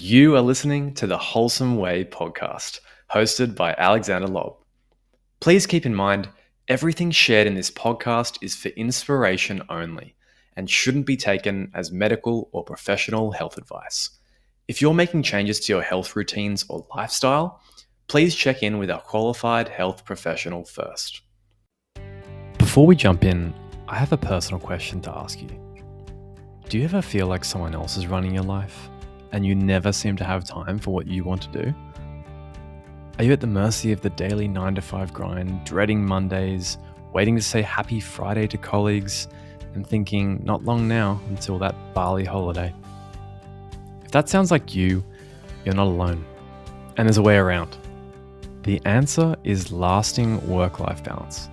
You are listening to the Wholesome Way podcast, hosted by Alexander Lobb. Please keep in mind, everything shared in this podcast is for inspiration only and shouldn't be taken as medical or professional health advice. If you're making changes to your health routines or lifestyle, please check in with our qualified health professional first. Before we jump in, I have a personal question to ask you. Do you ever feel like someone else is running your life and you never seem to have time for what you want to do? Are you at the mercy of the daily 9-to-5 grind, dreading Mondays, waiting to say happy Friday to colleagues, and thinking not long now until that Bali holiday? If that sounds like you, you're not alone, and there's a way around. The answer is lasting work-life balance.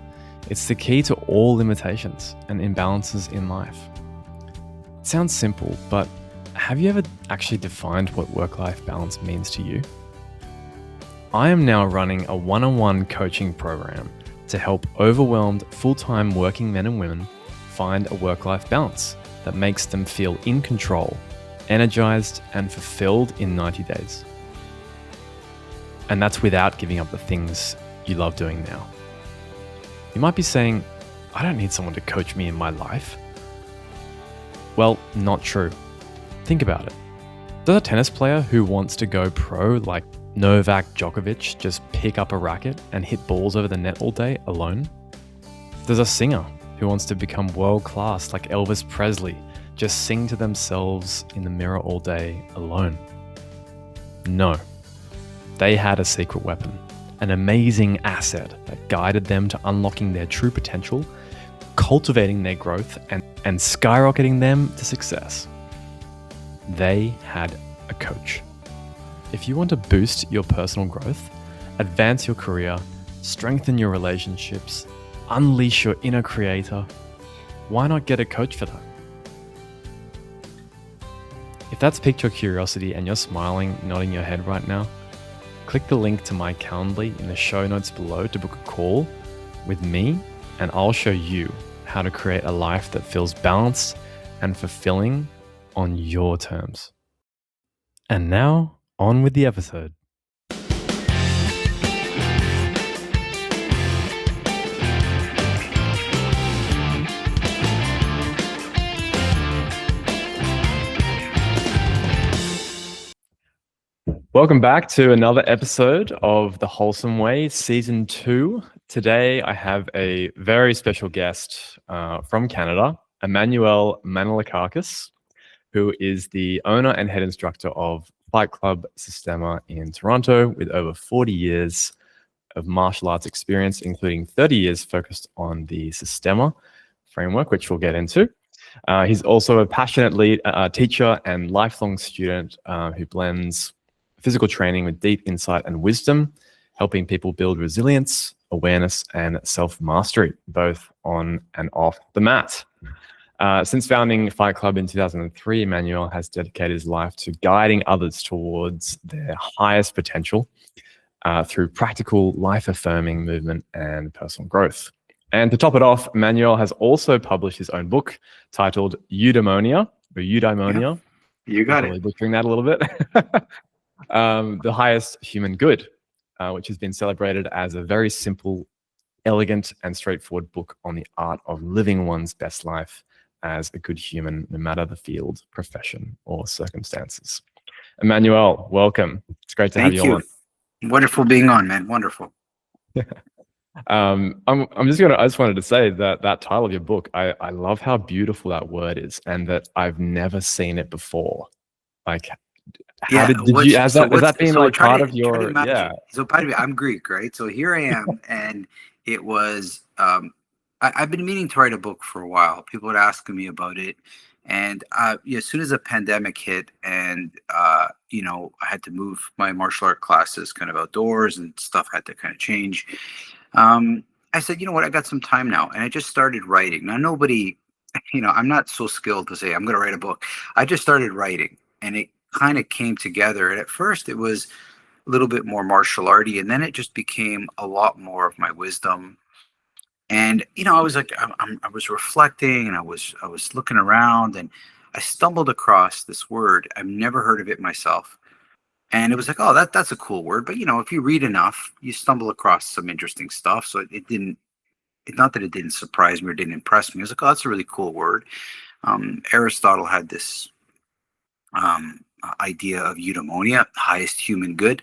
It's the key to all limitations and imbalances in life. It sounds simple, but have you ever actually defined what work-life balance means to you? I am now running a one-on-one coaching program to help overwhelmed full-time working men and women find a work-life balance that makes them feel in control, energized, and fulfilled in 90 days. And that's without giving up the things you love doing now. You might be saying, I don't need someone to coach me in my life. Well, not true. Think about it. Does a tennis player who wants to go pro like Novak Djokovic just pick up a racket and hit balls over the net all day alone? Does a singer who wants to become world class like Elvis Presley just sing to themselves in the mirror all day alone? No. They had a secret weapon, an amazing asset that guided them to unlocking their true potential, cultivating their growth, and skyrocketing them to success. They had a coach. If you want to boost your personal growth, advance your career, strengthen your relationships, unleash your inner creator, why not get a coach for that? If that's piqued your curiosity and you're smiling, nodding your head right now, click the link to my Calendly in the show notes below to book a call with me, and I'll show you how to create a life that feels balanced and fulfilling on your terms. And now, on with the episode. Welcome back to another episode of The Wholesome Way, Season 2. Today, I have a very special guest from Canada, Emmanuel Manolakakis, who is the owner and head instructor of FightClub Systema in Toronto, with over 40 years of martial arts experience, including 30 years focused on the Systema framework, which we'll get into. He's also a passionate teacher and lifelong student who blends physical training with deep insight and wisdom, helping people build resilience, awareness, and self-mastery, both on and off the mat. Since founding Fight Club in 2003, Emmanuel has dedicated his life to guiding others towards their highest potential through practical, life-affirming movement and personal growth. And to top it off, Emmanuel has also published his own book titled Eudaimonia, or Eudaimonia. Yeah, you got it. Butchering that a little bit. The Highest Human Good, which has been celebrated as a very simple, elegant, and straightforward book on the art of living one's best life as a good human, no matter the field, profession, or circumstances. Emmanuel, welcome. It's great to have you on. Wonderful being on, man. Wonderful. I just wanted to say that title of your book, I love how beautiful that word is, and that I've never seen it before. Like, has that been like part of your? Yeah. So part of it, I'm Greek, right? So here I am, and it was. I've been meaning to write a book for a while. People would ask me about it, and as soon as the pandemic hit, and I had to move my martial art classes kind of outdoors, and stuff had to kind of change. I said, you know what? I got some time now, and I just started writing. Now, nobody, I'm not so skilled to say I'm going to write a book. I just started writing, and it kind of came together. And at first, it was a little bit more martial arty, and then it just became a lot more of my wisdom. And I was like, I was reflecting, and I was looking around, and I stumbled across this word. I've never heard of it myself, And it was like, oh, that's a cool word. But if you read enough, you stumble across some interesting stuff. So it didn't. Not that it didn't surprise me or didn't impress me. I was like, oh, that's a really cool word. Aristotle had this idea of eudaimonia, highest human good.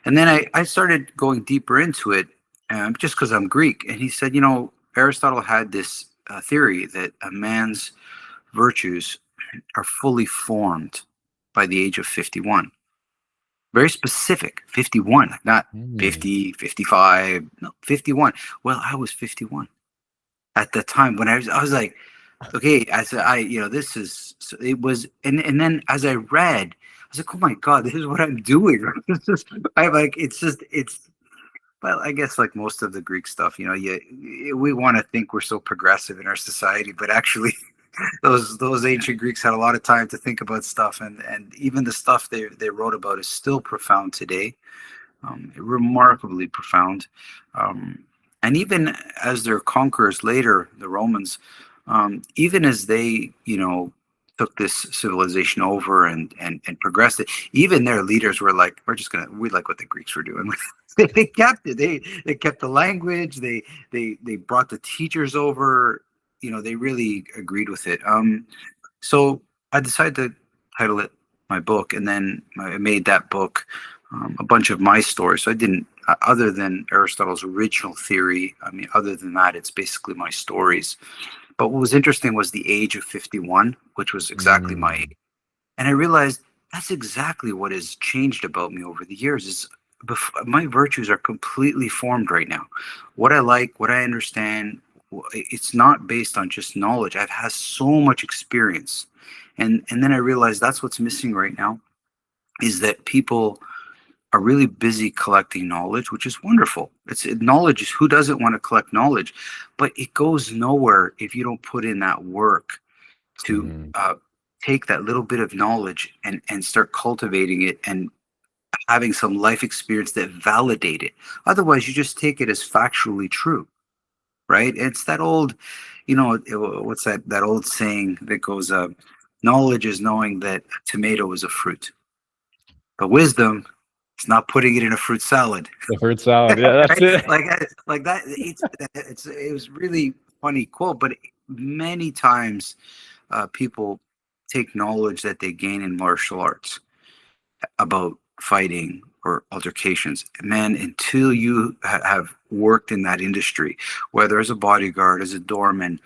And then I started going deeper into it, just because I'm Greek. And he said, Aristotle had this theory that a man's virtues are fully formed by the age of 51. Very specific, 51, like not Mm. 50, 55, no, 51. Well, I was 51 at the time when I was like, okay, as this is, so it was, and then as I read, I was like, oh my God, this is what I'm doing. It's just, I like, it's, well, I guess like most of the Greek stuff, we want to think we're so progressive in our society, but actually, those ancient Greeks had a lot of time to think about stuff, and even the stuff they wrote about is still profound today, remarkably profound. And even as their conquerors later, the Romans, even as they, took this civilization over and progressed it, even their leaders were like, we like what the Greeks were doing. They kept it. They kept the language. They brought the teachers over. They really agreed with it. So I decided to title it my book, and then I made that book a bunch of my stories. So I didn't, other than Aristotle's original theory, I mean, other than that, it's basically my stories. But what was interesting was the age of 51, which was exactly my Mm. age. And I realized that's exactly what has changed about me over the years is my virtues are completely formed right now. What I like, what I understand, it's not based on just knowledge. I've had so much experience. And then I realized that's what's missing right now is that people are really busy collecting knowledge, which is wonderful. Knowledge is, who doesn't want to collect knowledge, but it goes nowhere if you don't put in that work to Mm. take that little bit of knowledge and start cultivating it and having some life experience that validate it. Otherwise, you just take it as factually true, right? It's that old, what's that old saying that goes, knowledge is knowing that a tomato is a fruit, but wisdom is not putting it in a fruit salad. The fruit salad. Yeah, that's Right? it. Like that. It was really funny quote, but many times people take knowledge that they gain in martial arts about fighting or altercations. Man, until you have worked in that industry, whether as a bodyguard, as a doorman,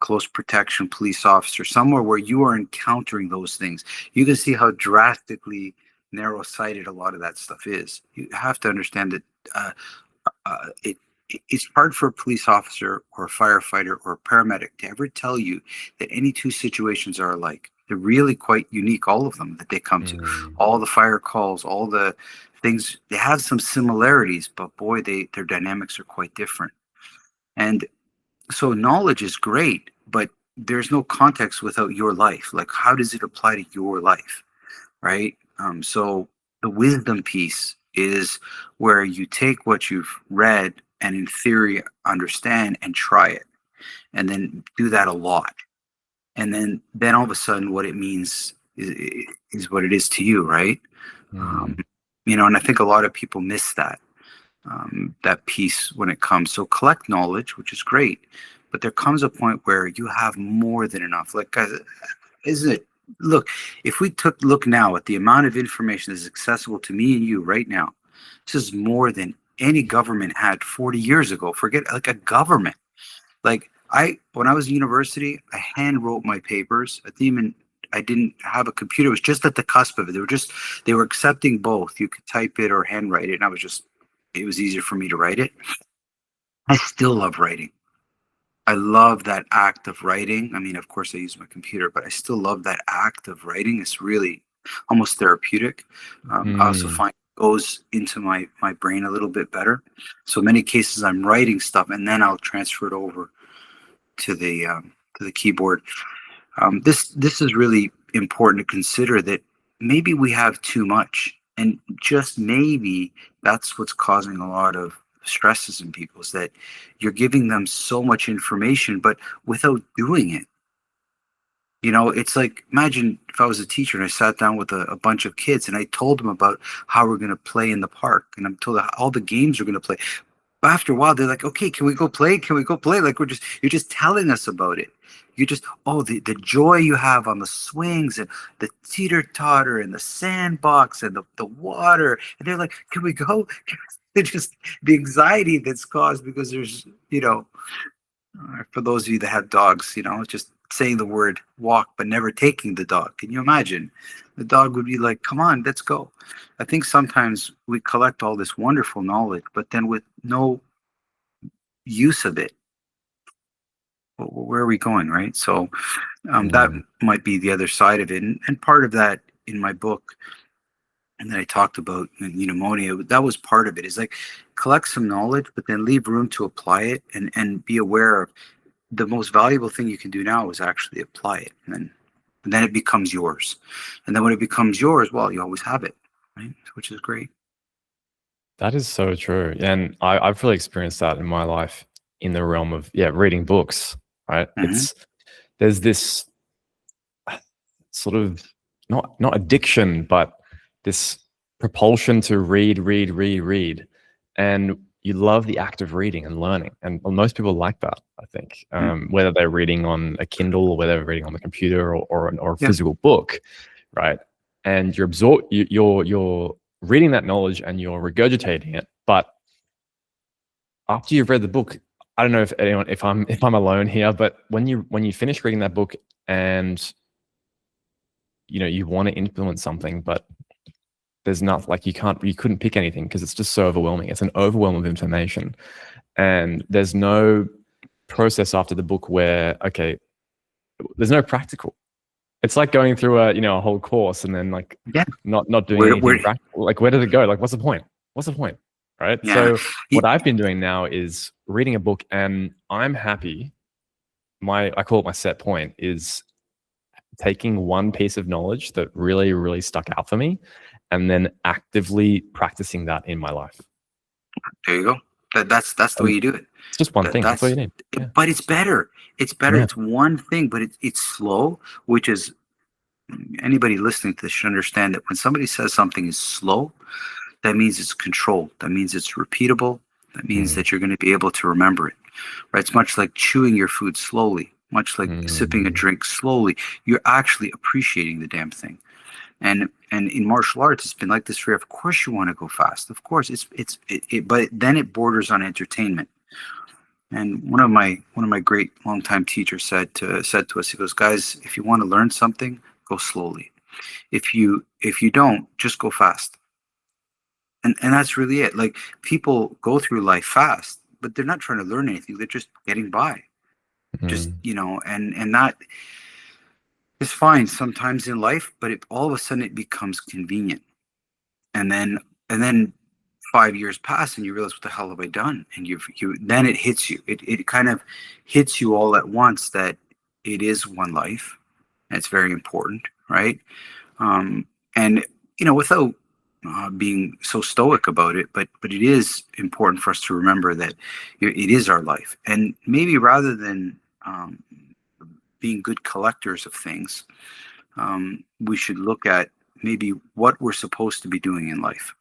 close protection police officer, somewhere where you are encountering those things, you can see how drastically narrow-sighted a lot of that stuff is. You have to understand that it's hard for a police officer or a firefighter or a paramedic to ever tell you that any two situations are alike. They're really quite unique, all of them that they come to. Mm. All the fire calls, all the things, they have some similarities, but boy, their dynamics are quite different. And so knowledge is great, but there's no context without your life. Like, how does it apply to your life? Right? So the wisdom piece is where you take what you've read and in theory understand and try it, and then do that a lot, and then all of a sudden what it means is what it is to you, right? Um, Mm. and I think a lot of people miss that piece when it comes. So collect knowledge, which is great, but there comes a point where you have more than enough. Like, guys, isn't it? Look, if we look now at the amount of information that is accessible to me and you right now, this is more than any government had 40 years ago. Forget like a government. Like when I was in university, I hand wrote my papers. I didn't have a computer. It was just at the cusp of it. They were accepting both. You could type it or handwrite it. And it was easier for me to write it. I still love writing. I love that act of writing. I mean, of course, I use my computer, but I still love that act of writing. It's really almost therapeutic. I also Mm. find it goes into my brain a little bit better. So many cases, I'm writing stuff and then I'll transfer it over to the keyboard. This is really important to consider that maybe we have too much, and just maybe that's what's causing a lot of stresses in people is that you're giving them so much information, but without doing it. It's like, imagine if I was a teacher and I sat down with a bunch of kids and I told them about how we're going to play in the park, and I'm told all the games we're going to play. But after a while, they're like, okay, can we go play? Can we go play? Like, you're just telling us about it. You just, oh, the joy you have on the swings and the teeter totter and the sandbox and the water. And they're like, can we go? It's just the anxiety that's caused because there's, for those of you that have dogs, just saying the word walk but never taking the dog. Can you imagine? The dog would be like, come on, let's go. I think sometimes we collect all this wonderful knowledge, but then with no use of it, where are we going, right? So that might be the other side of it. And part of that in my book, and that I talked about in Eudaimonia, that was part of it, is like collect some knowledge, but then leave room to apply it, and be aware of the most valuable thing you can do now is actually apply it. And then it becomes yours. And then when it becomes yours, well, you always have it, right? Which is great. That is so true. And I've really experienced that in my life in the realm of, reading books, right? Hmm. There's this sort of not addiction, but this propulsion to read. And you love the act of reading and learning. And most people like that, I think, whether they're reading on a Kindle or whether they're reading on the computer or a Yeah. physical book, right? And you're reading that knowledge and you're regurgitating it. But after you've read the book, I don't know if I'm alone here, but when you finish reading that book and you want to influence something, but there's not, like, you couldn't pick anything because it's just so overwhelming. It's an overwhelm of information, and there's no process after the book where, okay, there's no practical. It's like going through a whole course and then, like, Yeah. not doing Where, anything where, practical. Like, where does it go? Like, what's the point? Right? yeah. So what I've been doing now is reading a book, and I'm happy. I call it my set point is taking one piece of knowledge that really, really stuck out for me and then actively practicing that in my life. There you go. That's the way you do it. It's just one thing. That's all you need. Yeah. But it's better. It's better. Yeah. It's one thing, but it's slow, which is, anybody listening to this should understand that when somebody says something is slow, that means it's controlled. That means it's repeatable. That means that you're going to be able to remember it. Right? It's much like chewing your food slowly, much like sipping a drink slowly. You're actually appreciating the damn thing. And in martial arts, it's been like this for you. Of course, you want to go fast. Of course, but then it borders on entertainment. And one of my great longtime teachers said to us, he goes, guys, if you want to learn something, go slowly. If you don't, just go fast. And that's really it. Like, people go through life fast, but they're not trying to learn anything. They're just getting by. Just, and that is fine sometimes in life, but all of a sudden it becomes convenient. And then 5 years pass and you realize, what the hell have I done? And then it hits you. It kind of hits you all at once that it is one life. And it's very important, right? And without being so stoic about it, but it is important for us to remember that it is our life. And maybe rather than being good collectors of things, we should look at maybe what we're supposed to be doing in life.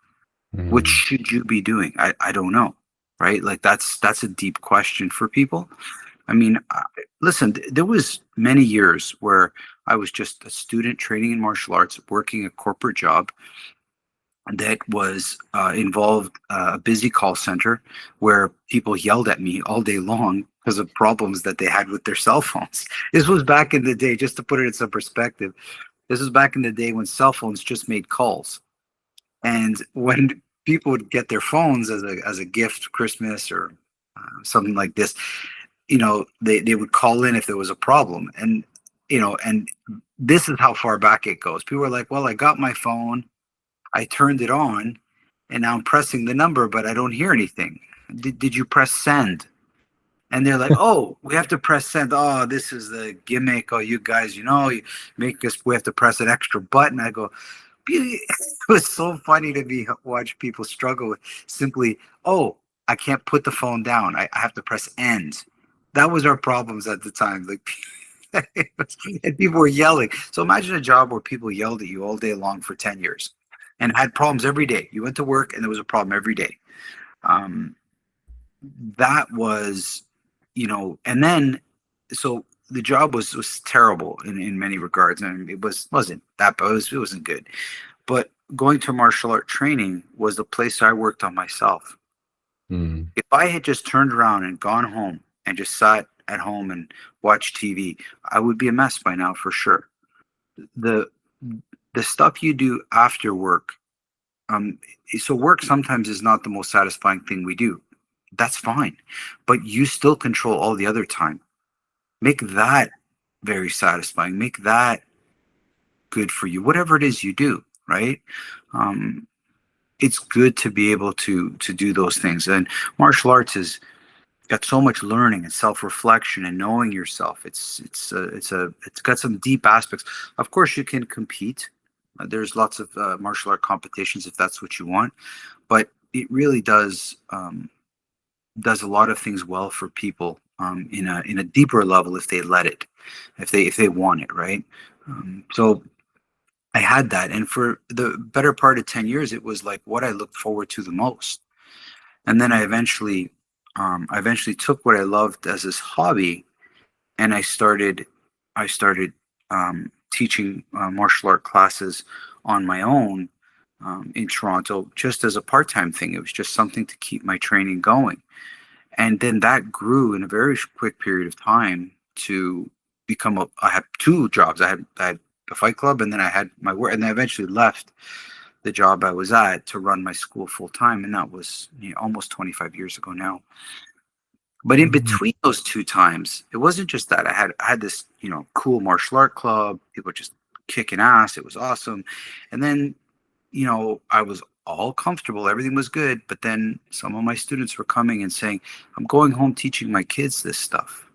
What should you be doing? I don't know, right? Like, that's a deep question for people. I mean, listen, there was many years where I was just a student training in martial arts, working a corporate job that was involved a busy call center where people yelled at me all day long because of problems that they had with their cell phones. This was back in the day, just to put it in some perspective. This was back in the day when cell phones just made calls. And when people would get their phones as a gift, Christmas or something like this, they would call in if there was a problem. And this is how far back it goes. People were like, well, I got my phone, I turned it on, and now I'm pressing the number, but I don't hear anything. Did you press send? And they're like, oh, we have to press send. Oh, this is the gimmick. Oh, you guys, you make us, we have to press an extra button. I go, it was so funny to watch people struggle with simply, oh, I can't put the phone down. I have to press end. That was our problems at the time. Like, And people were yelling. So imagine a job where people yelled at you all day long for 10 years and had problems every day. You went to work and there was a problem every day. Um, that was, and then, so the job was terrible in many regards. And wasn't that, but it wasn't good. But going to martial art training was the place I worked on myself. Mm. If I had just turned around and gone home and just sat at home and watched TV, I would be a mess by now for sure. The the stuff you do after work, um, so work sometimes is not the most satisfying thing we do. That's fine, but you still control all the other time. Make that very satisfying. Make that good for you. Whatever it is you do, right? Um, it's good to be able to do those things. And martial arts is got so much learning and self-reflection and knowing yourself. It's got some deep aspects. Of course, you can compete. There's lots of martial art competitions if that's what you want, but it really does a lot of things well for people in a deeper level if they let it, if they want it, right? So I had that, and for the better part of 10 years, it was like what I looked forward to the most. And then I eventually took what I loved as this hobby, and I started teaching martial art classes on my own in Toronto, just as a part-time thing. It was just something to keep my training going, and then that grew in a very quick period of time to become a. I had two jobs. I had the Fight Club, and then I had my work, and I eventually left the job I was at to run my school full time, and that was almost 25 years ago now. But in Mm. between those two times, it wasn't just that I had this cool martial art club. People just kicking ass. It was awesome, and then I was all comfortable. Everything was good, but then some of my students were coming and saying, "I'm going home teaching my kids this stuff."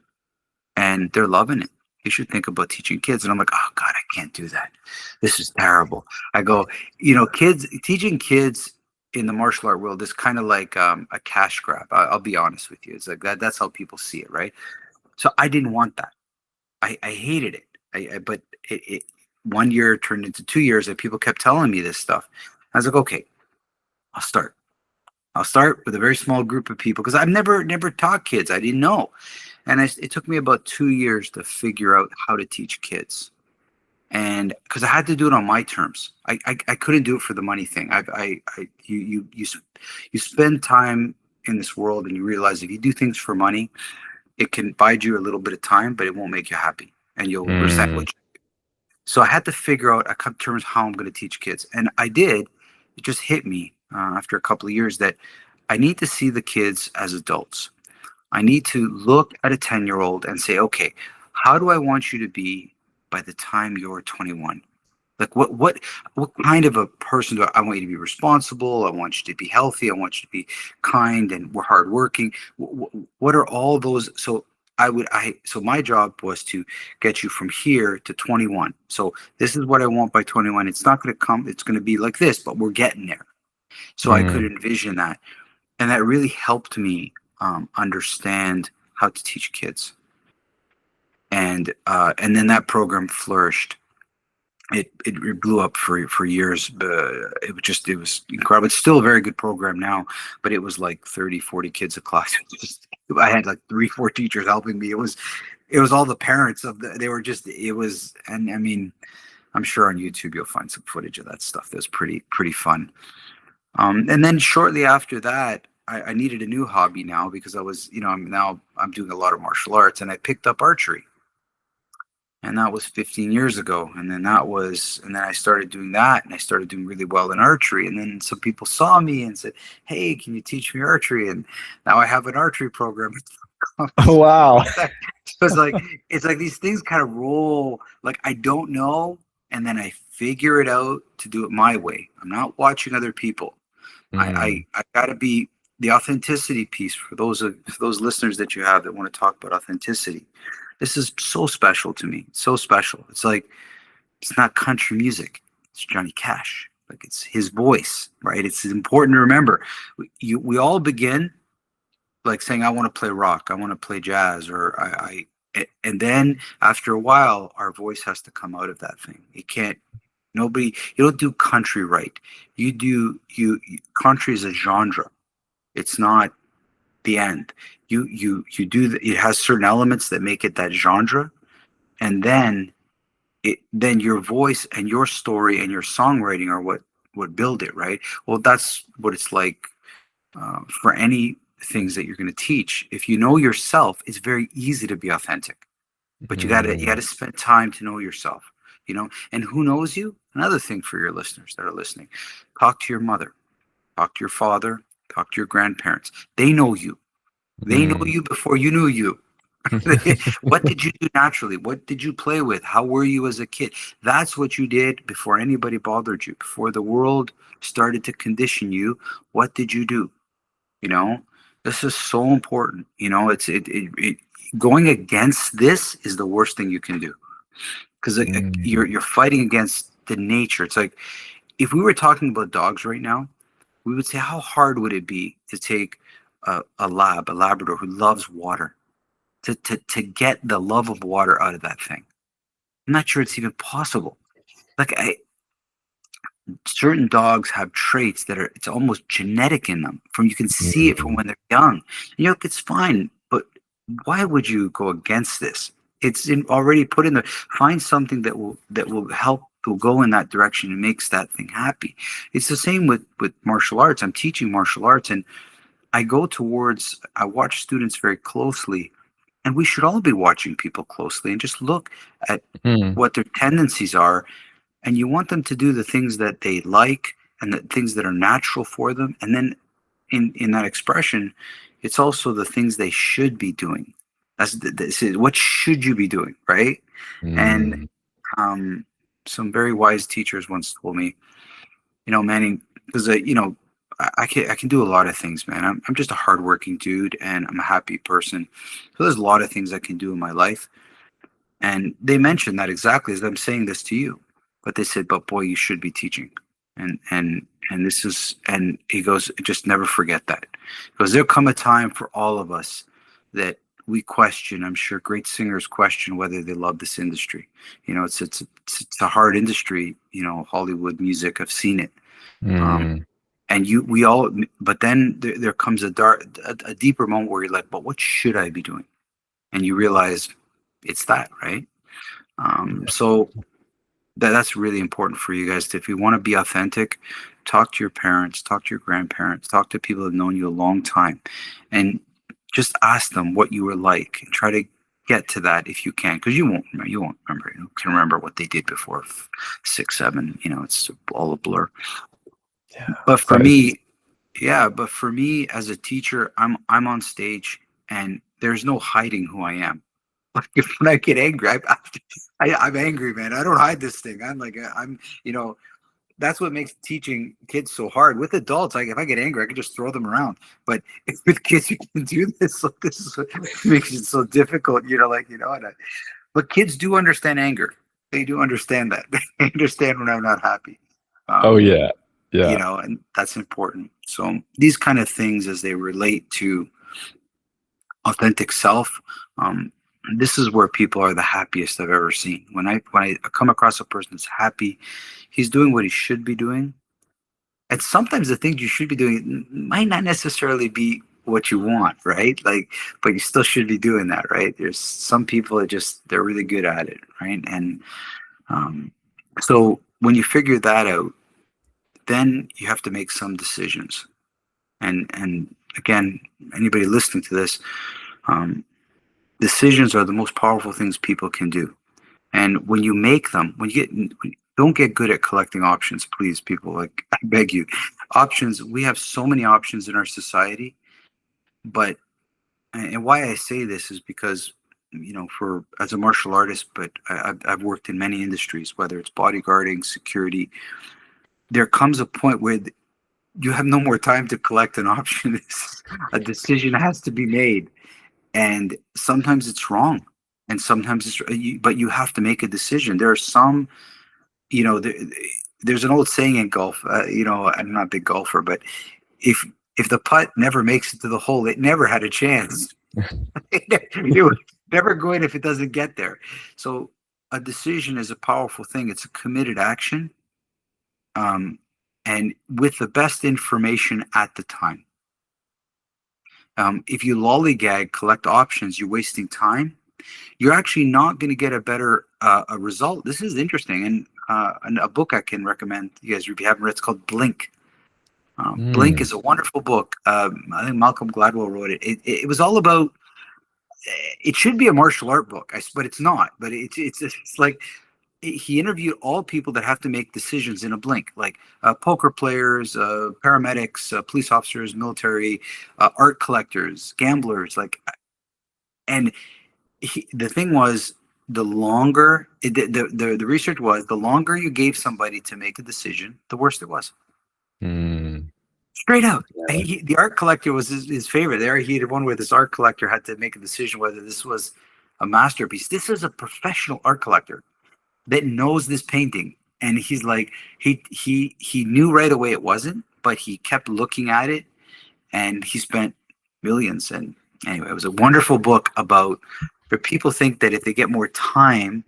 And they're loving it. You should think about teaching kids. And I'm like, oh God, I can't do that. This is terrible. I go, kids, teaching kids in the martial art world is kind of like a cash grab. I'll be honest with you. It's like that. That's how people see it, right? So I didn't want that. I hated it. But it 1 year turned into 2 years, and people kept telling me this stuff. I was like, okay, I'll start. I'll start with a very small group of people because I've never taught kids. I didn't know. And it took me about 2 years to figure out how to teach kids. And because I had to do it on my terms, I couldn't do it for the money thing. You spend time in this world and you realize if you do things for money, it can bide you a little bit of time, but it won't make you happy and you'll resent Mm. what you. So I had to figure out, I come to terms how I'm going to teach kids. And I did. It just hit me after a couple of years that I need to see the kids as adults. I need to look at a 10-year-old and say, okay, how do I want you to be by the time you're 21? Like what kind of a person do I want you to be? Responsible. I want you to be healthy. I want you to be kind and we're hardworking. What are all those? So so my job was to get you from here to 21. So this is what I want by 21. It's not going to come. It's going to be like this, but we're getting there. So I could Mm. envision that, and that really helped me understand how to teach kids. And then that program flourished. It blew up for years. It was incredible. It's still a very good program now, but it was like 30, 40 kids a class. I had like 3, 4 teachers helping me. It was all the parents of they were just, it was, and I mean, I'm sure on YouTube you'll find some footage of that stuff. That's pretty fun. And then shortly after that, I needed a new hobby now because I was, I'm doing a lot of martial arts, and I picked up archery, and that was 15 years ago. And then I started doing that, and I started doing really well in archery. And then some people saw me and said, "Hey, can you teach me archery?" And now I have an archery program. Wow. So it's like these things kind of roll. Like I don't know, and then I figure it out to do it my way. I'm not watching other people. Mm. I got to be the authenticity piece for those listeners that you have that want to talk about authenticity. This is so special to me. So special. It's like it's not country music. It's Johnny Cash. Like it's his voice, right? It's important to remember. We all begin like saying, "I want to play rock. I want to play jazz," or And then after a while, our voice has to come out of that thing. It can't. Nobody. You don't do country right. Country is a genre. It's not the end. You do. It has certain elements that make it that genre, and then your voice and your story and your songwriting are what build it, right? Well, that's what it's like for any things that you're going to teach. If you know yourself, it's very easy to be authentic, but you gotta spend time to know yourself, and who knows you. Another thing for your listeners that are listening: talk to your mother, talk to your father, talk to your grandparents. They know you. They know you before you knew you. What did you do naturally? What did you play with? How were you as a kid? That's what you did before anybody bothered you, before the world started to condition you. What did you do? You know, this is so important. Going against this is the worst thing you can do, because you're fighting against the nature. It's like if we were talking about dogs right now, we would say, how hard would it be to take a Labrador who loves water, to get the love of water out of that thing? I'm not sure it's even possible. Like certain dogs have traits that it's almost genetic in them. You can see it from when they're young. It's fine, but why would you go against this? It's already put in there. Find something that will help, will go in that direction and makes that thing happy. It's the same with martial arts. I'm teaching martial arts, and I watch students very closely, and we should all be watching people closely and just look at what their tendencies are. And you want them to do the things that they like and the things that are natural for them. And then in that expression, it's also the things they should be doing. What should you be doing, right? And some very wise teachers once told me, Manning, because I can do a lot of things, man. I'm just a hardworking dude, and I'm a happy person. So there's a lot of things I can do in my life. And they mentioned that exactly as I'm saying this to you. But they said, but boy, you should be teaching. And this is, and he goes, just never forget that. Because there'll come a time for all of us that we question. I'm sure great singers question whether they love this industry. It's a hard industry, Hollywood music. I've seen it. But then there comes a deeper moment where you're like, but what should I be doing? And you realize it's that, right? So that's really important for you guys. If you want to be authentic, talk to your parents, talk to your grandparents, talk to people that have known you a long time, and just ask them what you were like, and try to get to that if you can, because you won't remember. You can remember what they did before 6, 7. It's all a blur. Yeah. But for me, as a teacher, I'm on stage, and there's no hiding who I am. Like when I get angry, I'm angry, man. I don't hide this thing. That's what makes teaching kids so hard. With adults, like if I get angry, I can just throw them around. But with kids, you can do this. So this is what makes it so difficult. But kids do understand anger. They do understand that. They understand when I'm not happy. Yeah. And that's important. So these kind of things, as they relate to authentic self, this is where people are the happiest I've ever seen. When I come across a person that's happy, he's doing what he should be doing. And sometimes the things you should be doing might not necessarily be what you want, right? But you still should be doing that, right? There's some people that they're really good at it, right? And so when you figure that out, then you have to make some decisions. And again, anybody listening to this, decisions are the most powerful things people can do. And when you make them, don't get good at collecting options, please, people. I beg you. Options, we have so many options in our society. And why I say this is because, as a martial artist, but I've worked in many industries, whether it's bodyguarding, security, there comes a point where you have no more time to collect an option. A decision has to be made. And sometimes it's wrong, and sometimes but you have to make a decision. There are some, there's an old saying in golf, I'm not a big golfer, but if the putt never makes it to the hole, it never had a chance. never going if it doesn't get there. So a decision is a powerful thing. It's a committed action, um, and with the best information at the time. If you lollygag, collect options, you're wasting time. You're actually not going to get a better a result. This is interesting, and a book I can recommend you guys if you haven't read. It's called Blink. Blink Mm. is a wonderful book. I think Malcolm Gladwell wrote it. It was all about. It should be a martial art book, but it's not. But it's like he interviewed all people that have to make decisions in a blink, like poker players, paramedics, police officers, military, art collectors, gamblers. And the thing was, the longer the research was, the longer you gave somebody to make a decision, the worse it was. Mm. Straight out. Yeah. The art collector was his favorite. There, he had one where this art collector had to make a decision whether this was a masterpiece. This is a professional art collector that knows this painting, and he's like, he knew right away it wasn't, but he kept looking at it, and he spent millions. And anyway, it was a wonderful book about. But people think that if they get more time,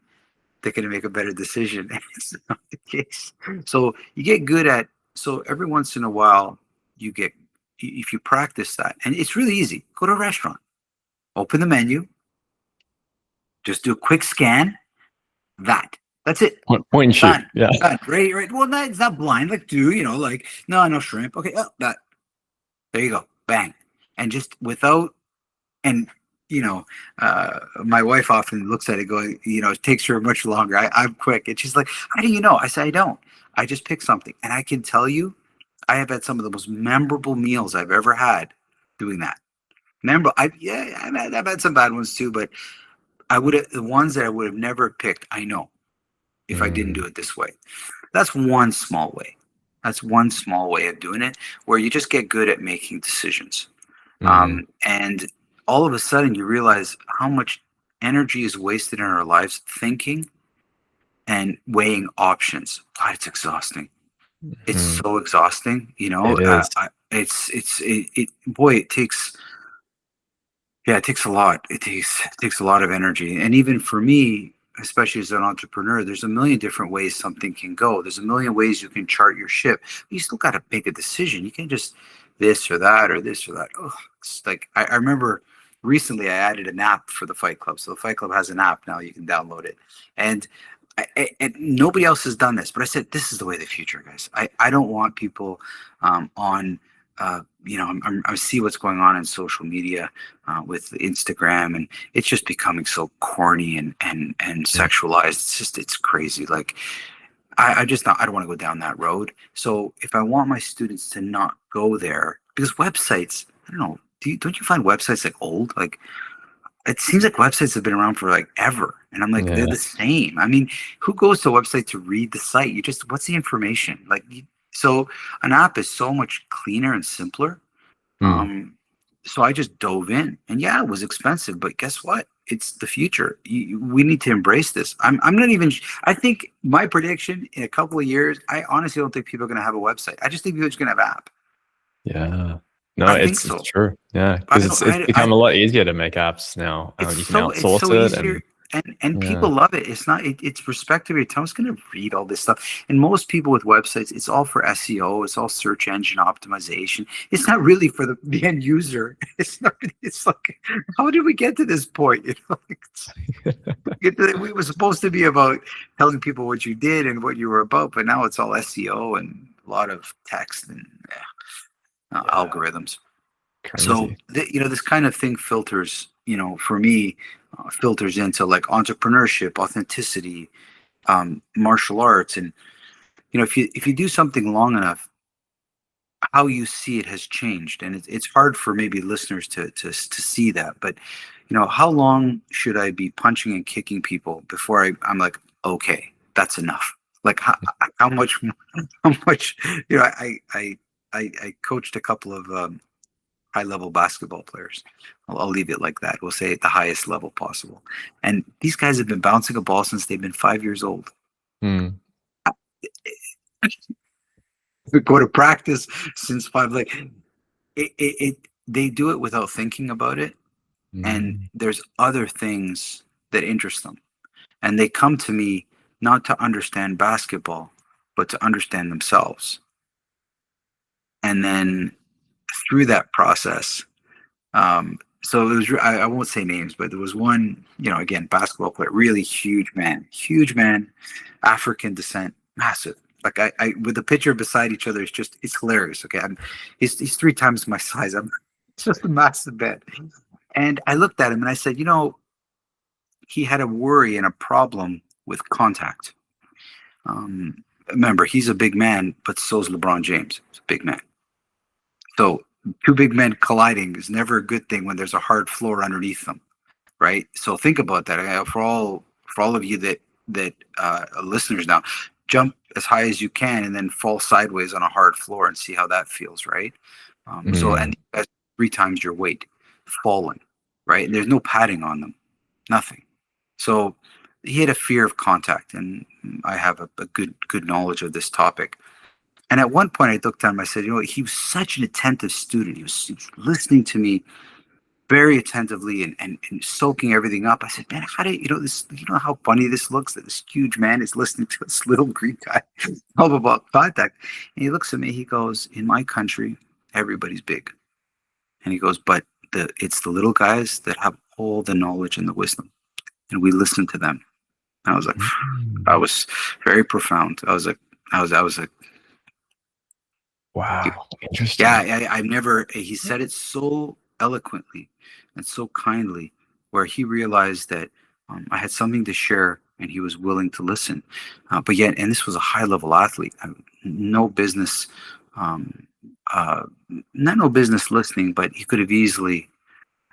they're going to make a better decision. It's not the case. So you get good at. So every once in a while, you get if you practice that, and it's really easy. Go to a restaurant, open the menu, just do a quick scan. That's it. Point and shoot. Done. Yeah. Done. Right. Right. Well, it's not blind. Like, like, no shrimp. Okay. Oh, that. There you go. Bang. And just without, and, my wife often looks at it going, it takes her much longer. I'm quick. And she's like, how do you know? I say, I don't. I just pick something. And I can tell you, I have had some of the most memorable meals I've ever had doing that. I've had some bad ones too, but the ones that I would have never picked, I know if I didn't Mm. do it this way. That's one small way. That's one small way of doing it, where you just get good at making decisions. Mm. And all of a sudden you realize how much energy is wasted in our lives thinking and weighing options. God, it's exhausting. It's Mm. so exhausting, It is. boy, it takes, yeah, it takes a lot. It takes a lot of energy. And even for me, especially as an entrepreneur, there's a million different ways something can go. There's a million ways you can chart your ship. But you still got to make a decision. You can't just this or that or this or that. Oh, it's like I remember recently I added an app for the Fight Club. So the Fight Club has an app now. You can download it. And and nobody else has done this, but I said this is the way of the future, guys. I don't want people on. I see what's going on in social media with Instagram, and it's just becoming so corny and Mm. sexualized. It's crazy. Like I just not, I don't want to go down that road. So if I want my students to not go there, because websites, I don't know, don't you find websites like old? Like it seems like websites have been around for like ever, and I'm like they're Yeah. the same. I mean, who goes to a website to read the site? You just what's the information like? So an app is so much cleaner and simpler. Mm. um, so I just dove in, and yeah, it was expensive, but guess what? It's the future. We need to embrace this. I'm not even. I think my prediction in a couple of years, I honestly don't think people are going to have a website. I just think people are just going to have app. Yeah. No, I think it's so. true. Yeah, I because don't. it's become a lot easier to make apps now. You can It's outsource so it, easier, and and yeah. people love it. It's not. It's respect of your time. I was going to read all this stuff, and most people with websites, it's all for SEO. It's all search engine optimization. It's not really for the end user. It's not. It's like, how did we get to this point? We were supposed to be about telling people what you did and what you were about, but now it's all SEO and a lot of text and Yeah, algorithms. So crazy. this kind of thing filters, for me, filters into like entrepreneurship, authenticity, martial arts. And if you do something long enough, how you see it has changed. And it's hard for maybe listeners to see that. But how long should I be punching and kicking people before I'm like, okay, that's enough? Like how much how much I coached a couple of high level basketball players. I'll leave it like that. We'll say at the highest level possible. And these guys have been bouncing a ball since they've been 5 years old. Mm. We go to practice since five. Like they do it without thinking about it. and Mm. there's other things that interest them. And they come to me not to understand basketball, but to understand themselves. And then through that process, so it was, I won't say names, but there was one, again, basketball player, really huge man, African descent, massive. Like with the picture beside each other, it's hilarious. Okay. He's 3 times my size. I'm just a massive man. And I looked at him and I said, he had a worry and a problem with contact. Remember, he's a big man, but so is LeBron James. He's a big man. So two big men colliding is never a good thing when there's a hard floor underneath them, right? So think about that. For all of you that listeners now, jump as high as you can and then fall sideways on a hard floor and see how that feels, right? And that's 3 times your weight falling, right? And there's no padding on them, nothing. So he had a fear of contact, and I have a good knowledge of this topic. And at one point, I looked at him. I said, he was such an attentive student. He was listening to me very attentively and soaking everything up. I said, man, how do this? How funny this looks that this huge man is listening to this little Greek guy all about contact. And he looks at me. He goes, in my country, everybody's big. And he goes, but it's the little guys that have all the knowledge and the wisdom, and we listen to them. And I was like, I was very profound. I was like, Wow, interesting. yeah, I've never, he said it so eloquently and so kindly, where he realized that I had something to share and he was willing to listen. But yet, and this was a high level athlete, no business, not no business listening, but he could have easily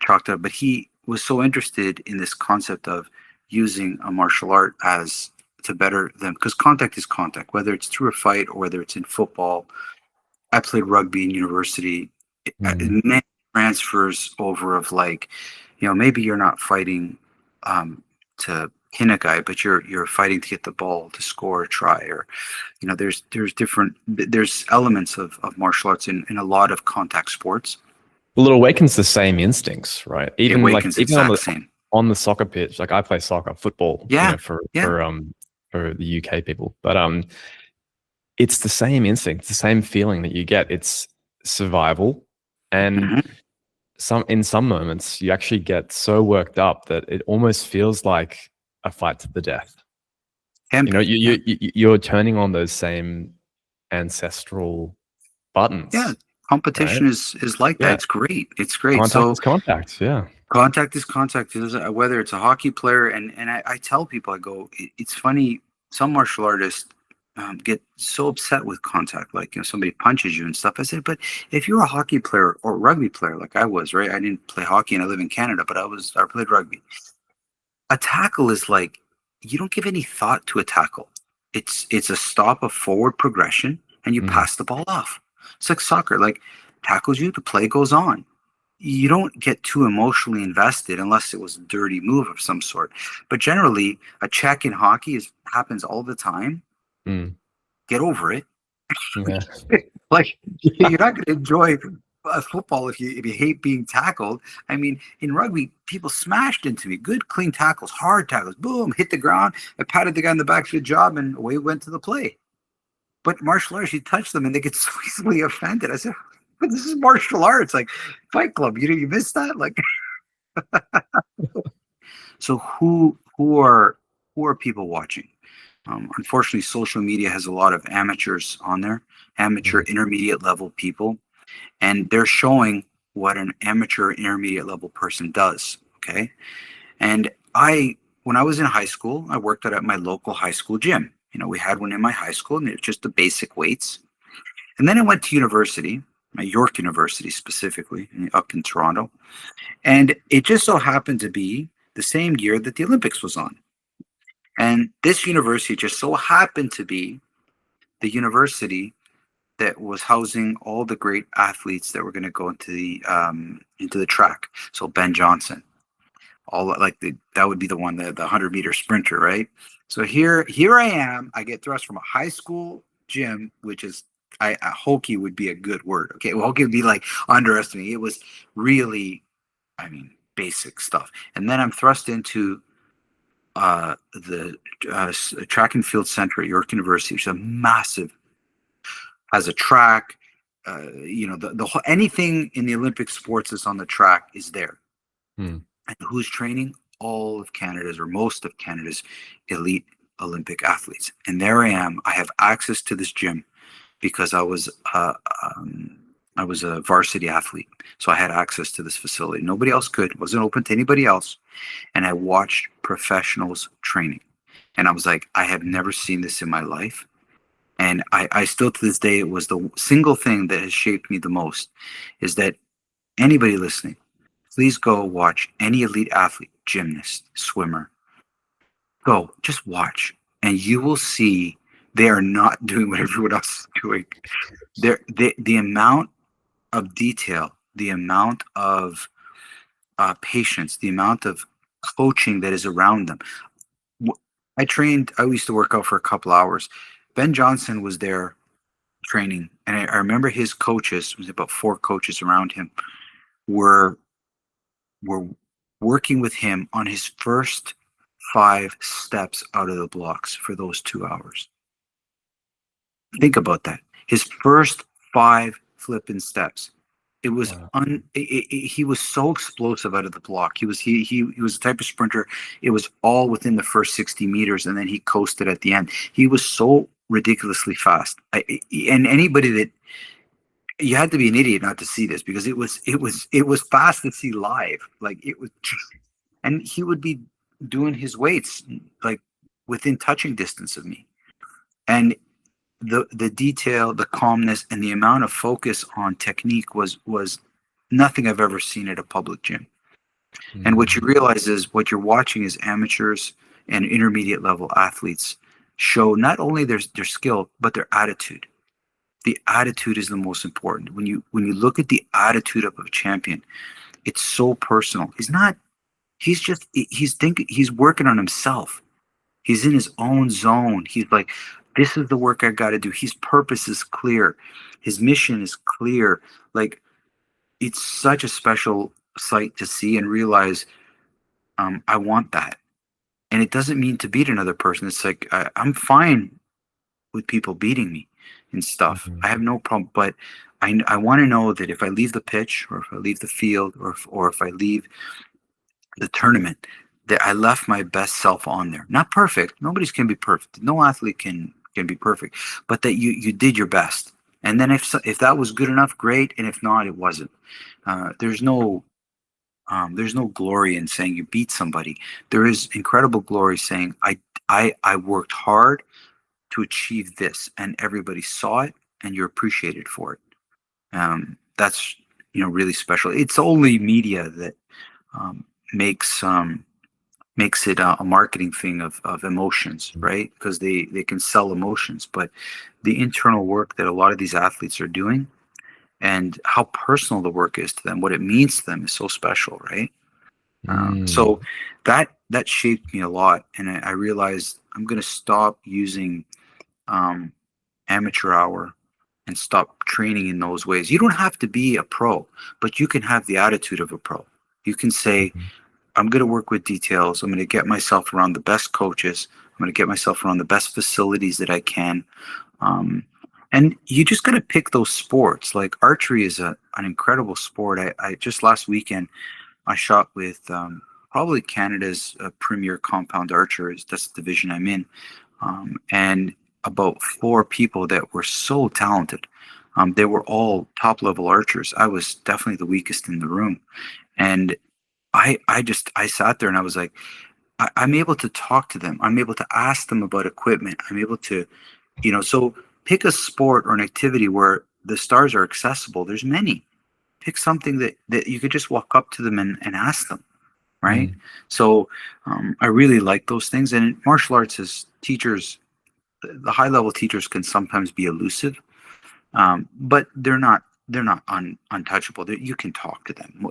chalked up. But he was so interested in this concept of using a martial art as to better them, because contact is contact, whether it's through a fight or whether it's in football. I played rugby in university. Many transfers over of like, maybe you're not fighting to pin a guy, but you're fighting to get the ball to score a try, or there's elements of martial arts in a lot of contact sports. Well, it awakens the same instincts, right? It Even like awakens even exact same. on the soccer pitch, like I play soccer, football, Yeah, for the UK people, but it's the same instinct, the same feeling that you get. It's survival, and in some moments you actually get so worked up that it almost feels like a fight to the death. You're turning on those same ancestral buttons. Yeah, competition right? is like that. It's great. It's great. Contact is contact. Yeah. Contact is contact. Whether it's a hockey player, and I tell people, I go, it's funny. Some martial artists get so upset with contact, like somebody punches you and stuff. I said, but if you're a hockey player or rugby player, like I was, right? I didn't play hockey and I live in Canada, but I played rugby. A tackle is like, you don't give any thought to a tackle. It's a stop of forward progression, and you pass the ball off. It's like soccer. Like, tackles you, the play goes on. You don't get too emotionally invested unless it was a dirty move of some sort. But generally, a check in hockey happens all the time. Get over it. Yeah. Like, you're not going to enjoy football if you hate being tackled. I mean, in rugby, people smashed into me. Good, clean tackles, hard tackles. Boom, hit the ground. I patted the guy in the back, good job, and away went to the play. But martial arts, you touch them and they get so easily offended. I said, but this is martial arts, like FightClub. You missed that? Like, so who are people watching? Unfortunately, social media has a lot of amateurs on there, amateur intermediate level people, and they're showing what an amateur intermediate level person does. Okay. And when I was in high school, I worked at my local high school gym. We had one in my high school, and it was just the basic weights. And then I went to university, York University specifically, up in Toronto. And it just so happened to be the same year that the Olympics was on. And this university just so happened to be the university that was housing all the great athletes that were going to go into the track. So Ben Johnson, that would be the one, the 100-meter sprinter, right? So here I am. I get thrust from a high school gym, which is hokey would be a good word. Okay, well, hokey would be like underestimating. It was really, I mean, basic stuff. And then I'm thrust into the track and field center at York University, which is a massive, has a track. The whole, anything in the Olympic sports that's on the track is there. Hmm. And who's training? All of Canada's, or most of Canada's, elite Olympic athletes. And there I am. I have access to this gym because I was a varsity athlete, so I had access to this facility. Nobody else could. It wasn't open to anybody else. And I watched professionals training, and I was like, I have never seen this in my life. And I still, to this day, it was the single thing that has shaped me the most, is that anybody listening, please go watch any elite athlete, gymnast, swimmer. Go, just watch, and you will see they are not doing what everyone else is doing. The amount of detail, the amount of patience, the amount of coaching that is around them. I used to work out for a couple hours. Ben Johnson was there training, and I remember his coaches, it was about 4 coaches around him, were working with him on his first 5 steps out of the blocks for those 2 hours. Think about that. His first 5 flipping steps. It was he was so explosive out of the block. He was the type of sprinter. It was all within the first 60 meters, and then he coasted at the end. He was so ridiculously fast. And anybody that, you had to be an idiot not to see this, because it was fast to see live. Like, it was, and he would be doing his weights like within touching distance of me. And the detail, the calmness, and the amount of focus on technique was nothing I've ever seen at a public gym. Mm-hmm. And what you realize is what you're watching is amateurs and intermediate level athletes show not only their skill, but their attitude. The attitude is the most important. When you look at the attitude of a champion, it's so personal. He's working on himself. He's in his own zone. He's like, this is the work I got to do. His purpose is clear. His mission is clear. Like, it's such a special sight to see and realize, I want that. And it doesn't mean to beat another person. It's like, I'm fine with people beating me and stuff. Mm-hmm. I have no problem. But I want to know that if I leave the pitch, or if I leave the field, or if I leave the tournament, that I left my best self on there. Not perfect. Nobody's can be perfect. No athlete can be perfect. But that you did your best. And then if that was good enough, great. And if not, it wasn't. There's no glory in saying you beat somebody. There is incredible glory saying I worked hard to achieve this, and everybody saw it, and you're appreciated for it. That's really special. It's only media that makes it a marketing thing of emotions, right? Because they can sell emotions, but the internal work that a lot of these athletes are doing, and how personal the work is to them, what it means to them, is so special, right? So that shaped me a lot, and I realized I'm going to stop using amateur hour and stop training in those ways. You don't have to be a pro, but you can have the attitude of a pro. You can say, I'm going to work with details. I'm going to get myself around the best coaches. I'm going to get myself around the best facilities that I can. And you just got to pick those sports. Like, archery is an incredible sport. I just last weekend, I shot with probably Canada's premier compound archers. That's the division I'm in. And about 4 people that were so talented. They were all top level archers. I was definitely the weakest in the room. And I sat there and I was like, I'm able to talk to them. I'm able to ask them about equipment. I'm able to, so pick a sport or an activity where the stars are accessible. There's many. Pick something that you could just walk up to them and ask them, right? So I really like those things. And martial arts, as teachers, the high level teachers can sometimes be elusive, but they're not untouchable. You can talk to them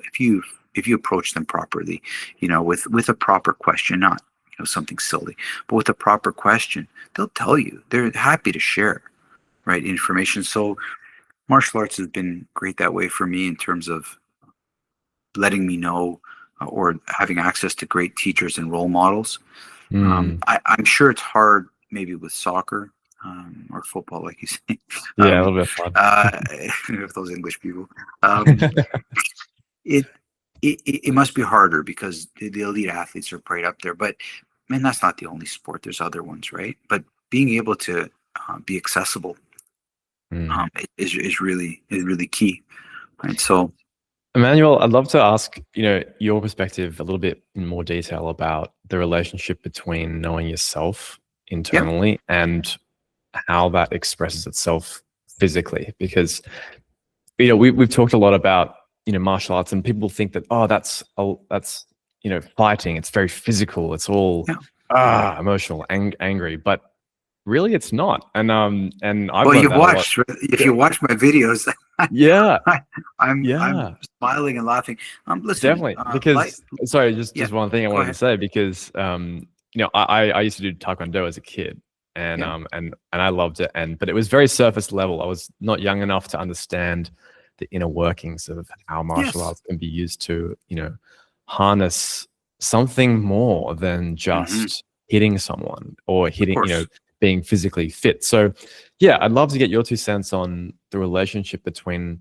if you approach them properly, with a proper question, not something silly, but with a proper question. They'll tell you. They're happy to share, right, information. So martial arts has been great that way for me, in terms of letting me know or having access to great teachers and role models. Mm. I'm sure it's hard maybe with soccer, or football, like you say, Yeah, a um, little bit fun. if those English people. Um, it, it must be harder because the elite athletes are right up there. But man, that's not the only sport. There's other ones, right? But being able to be accessible Mm. is really key, right? So Emmanuel, I'd love to ask, your perspective a little bit in more detail about the relationship between knowing yourself yeah. internally and how that expresses itself physically. Because, we've talked a lot about, martial arts, and people think that, oh, that's, fighting. It's very physical. It's all Yeah. emotional, angry, but really it's not. And I've Well, learned you've that a lot. watched. If Yeah. you watch my videos, Yeah. I'm Yeah. smiling and laughing. Listen, Definitely, because sorry, just yeah. one thing I Go wanted to ahead. say, because I used to do taekwondo as a kid, and Yeah. I loved it, but it was very surface level. I was not young enough to understand the inner workings of how martial Yes. arts can be used to harness something more than Hmm. just hitting someone or Of hitting course. being physically fit. So yeah, I'd love to get your 2 cents on the relationship between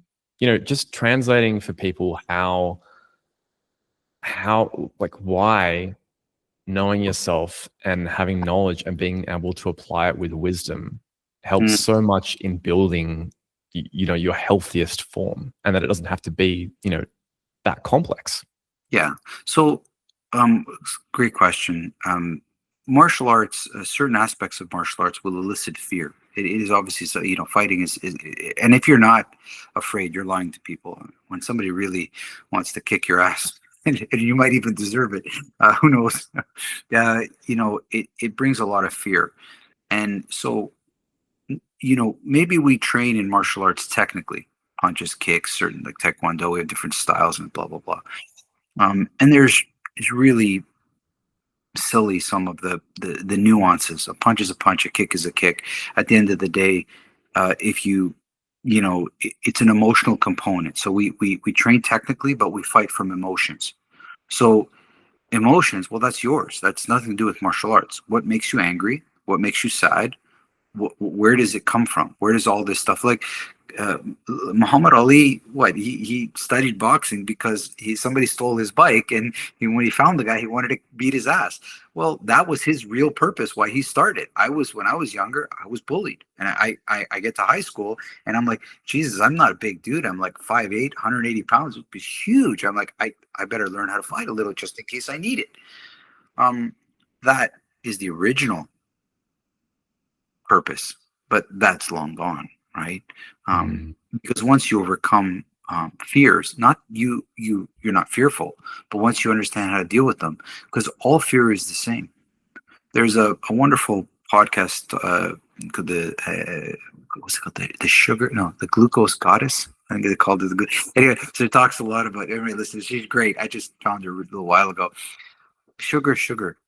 just translating for people how like why knowing yourself and having knowledge and being able to apply it with wisdom helps Mm, so much in building your healthiest form, and that it doesn't have to be that complex. yeah. So, um, great question. Martial arts, certain aspects of martial arts will elicit fear. It is obviously so. Fighting is, and if you're not afraid, you're lying to people. When somebody really wants to kick your ass, and you might even deserve it. Who knows? It brings a lot of fear, and so maybe we train in martial arts technically, punches, kicks, certain like taekwondo. We have different styles and blah blah blah. And it's really silly, some of the nuances. A punch is a punch, a kick is a kick. At the end of the day, if it's an emotional component. So we train technically, but we fight from emotions. So emotions, well, that's yours. That's nothing to do with martial arts. What makes you angry? What makes you sad? Where does it come from? Where does all this stuff, like uh, Muhammad Ali? What he studied boxing because somebody stole his bike, and when he found the guy, he wanted to beat his ass. Well, that was his real purpose why he started. When I was younger, I was bullied, and I get to high school, and I'm like, Jesus, I'm not a big dude. I'm like 5'8", 180 pounds, which is huge. I'm like, I better learn how to fight a little just in case I need it. Um, that is the original purpose, but that's long gone, right? Mm. Because once you overcome fears, not you're not fearful, but once you understand how to deal with them, because all fear is the same. There's a wonderful podcast called what's it called, the sugar, no, the glucose goddess. I think they called it the good. Anyway, so it talks a lot about, everybody listens. She's great. I just found her a little while ago. Sugar,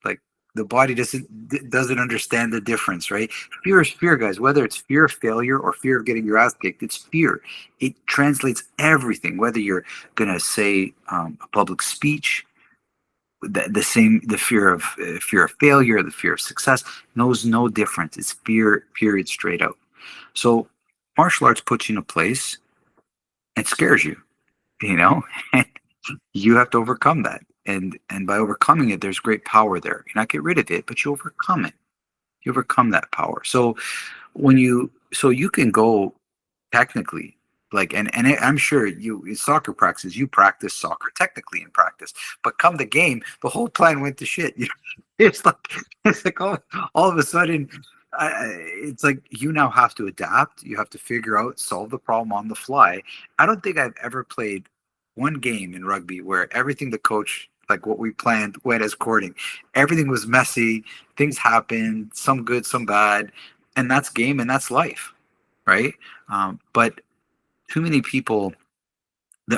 like the body doesn't understand the difference, right? Fear is fear, guys. Whether it's fear of failure or fear of getting your ass kicked, it's fear. It translates everything. Whether you're gonna say a public speech, the fear of failure, the fear of success knows no difference. It's fear, period, straight out. So martial arts puts you in a place and scares you, you know. You have to overcome that, and by overcoming it, there's great power there. You not get rid of it, but you overcome it. You overcome that power. So you can go technically, like, and I'm sure you, in soccer practices, you practice soccer technically in practice, but come the game, the whole plan went to shit. It's like all of a sudden, it's like you now have to adapt. You have to figure out, solve the problem on the fly. I don't think I've ever played one game in rugby where everything the coach, like what we planned, went as according. Everything was messy. Things happened, some good, some bad, and that's game and that's life, right? But too many people,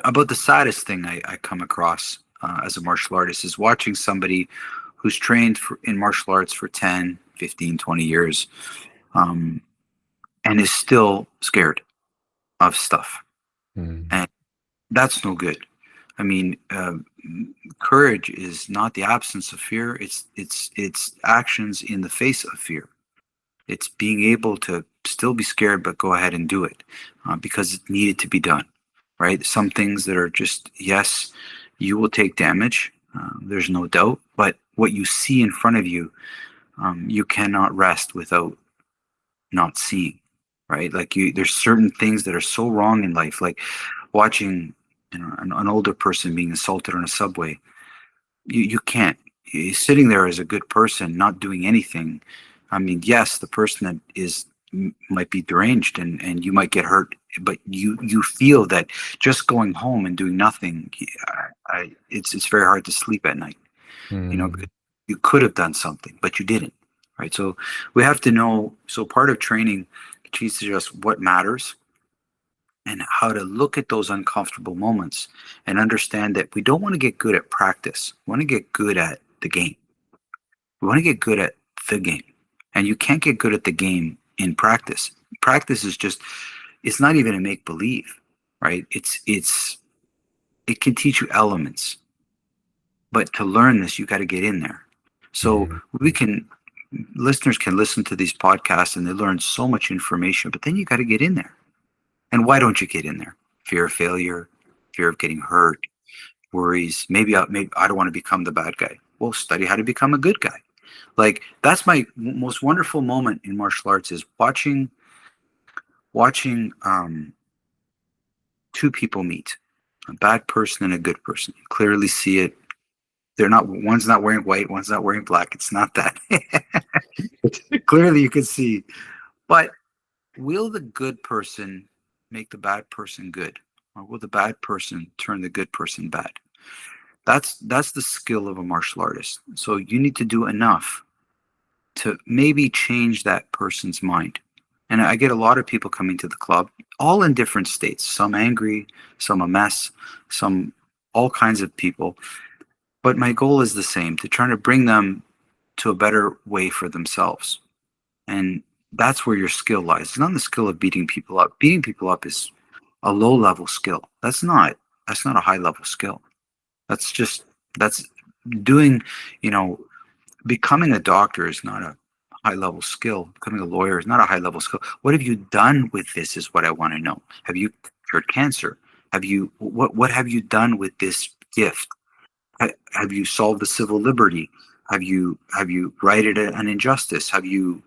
about the saddest thing I come across as a martial artist is watching somebody who's trained in martial arts for 10, 15, 20 years, um, and is still scared of stuff. Mm. And that's no good. I mean, courage is not the absence of fear. It's actions in the face of fear. It's being able to still be scared, but go ahead and do it because it needed to be done, right? Some things that are just, yes, you will take damage. There's no doubt. But what you see in front of you, you cannot rest without not seeing, right? Like there's certain things that are so wrong in life, like watching, an older person being assaulted on a subway. You can't. You're sitting there as a good person, not doing anything. I mean, yes, the person that might be deranged and you might get hurt, but you feel that just going home and doing nothing, it's very hard to sleep at night. Mm. You could have done something, but you didn't, right? So we have to know. So part of training teaches us what matters and how to look at those uncomfortable moments and understand that we don't want to get good at practice. We want to get good at the game. We want to get good at the game. And you can't get good at the game in practice. Practice is just, it's not even a make believe, right? It can teach you elements, but to learn this, you got to get in there. So Mm. listeners can listen to these podcasts and they learn so much information, but then you got to get in there. And why don't you get in there? Fear of failure, fear of getting hurt, worries. Maybe I don't want to become the bad guy. Well, study how to become a good guy. Like that's my most wonderful moment in martial arts is watching two people meet, a bad person and a good person. You clearly see it. They're not, one's not wearing white, one's not wearing black. It's not that. Clearly you can see. But will the good person make the bad person good? Or will the bad person turn the good person bad? That's the skill of a martial artist. So you need to do enough to maybe change that person's mind. And I get a lot of people coming to the club, all in different states. Some angry, some a mess, some all kinds of people. But my goal is the same, to try to bring them to a better way for themselves. And that's where your skill lies. It's not the skill of beating people up. Beating people up is a low level skill. That's not a high level skill. That's doing, you know, becoming a doctor is not a high level skill. Becoming a lawyer is not a high level skill. What have you done with this is what I want to know. Have you cured cancer? What have you done with this gift? Have you solved a civil liberty? Have you righted an injustice? Have you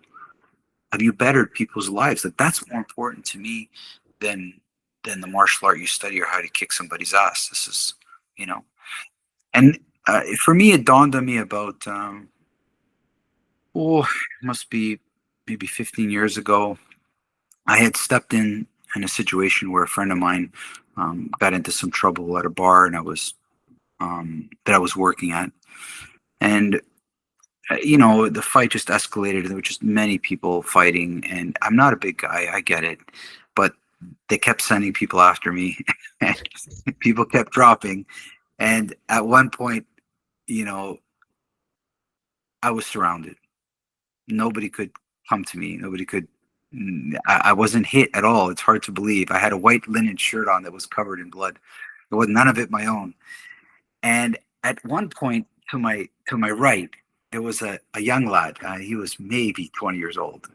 bettered people's lives? Like that's more important to me than the martial art you study or how to kick somebody's ass. This is, you know, and for me, it dawned on me about it must be maybe 15 years ago. I had stepped in a situation where a friend of mine got into some trouble at a bar, and I was that I was working at, and the fight just escalated. There were just many people fighting, and I'm not a big guy. I get it, but they kept sending people after me, and people kept dropping, and at one point, you know, I was surrounded. Nobody could come to me. Nobody could. I wasn't hit at all. It's hard to believe. I had a white linen shirt on that was covered in blood. It was none of it my own. And at one point, to my right, there was a young lad. He was maybe 20 years old.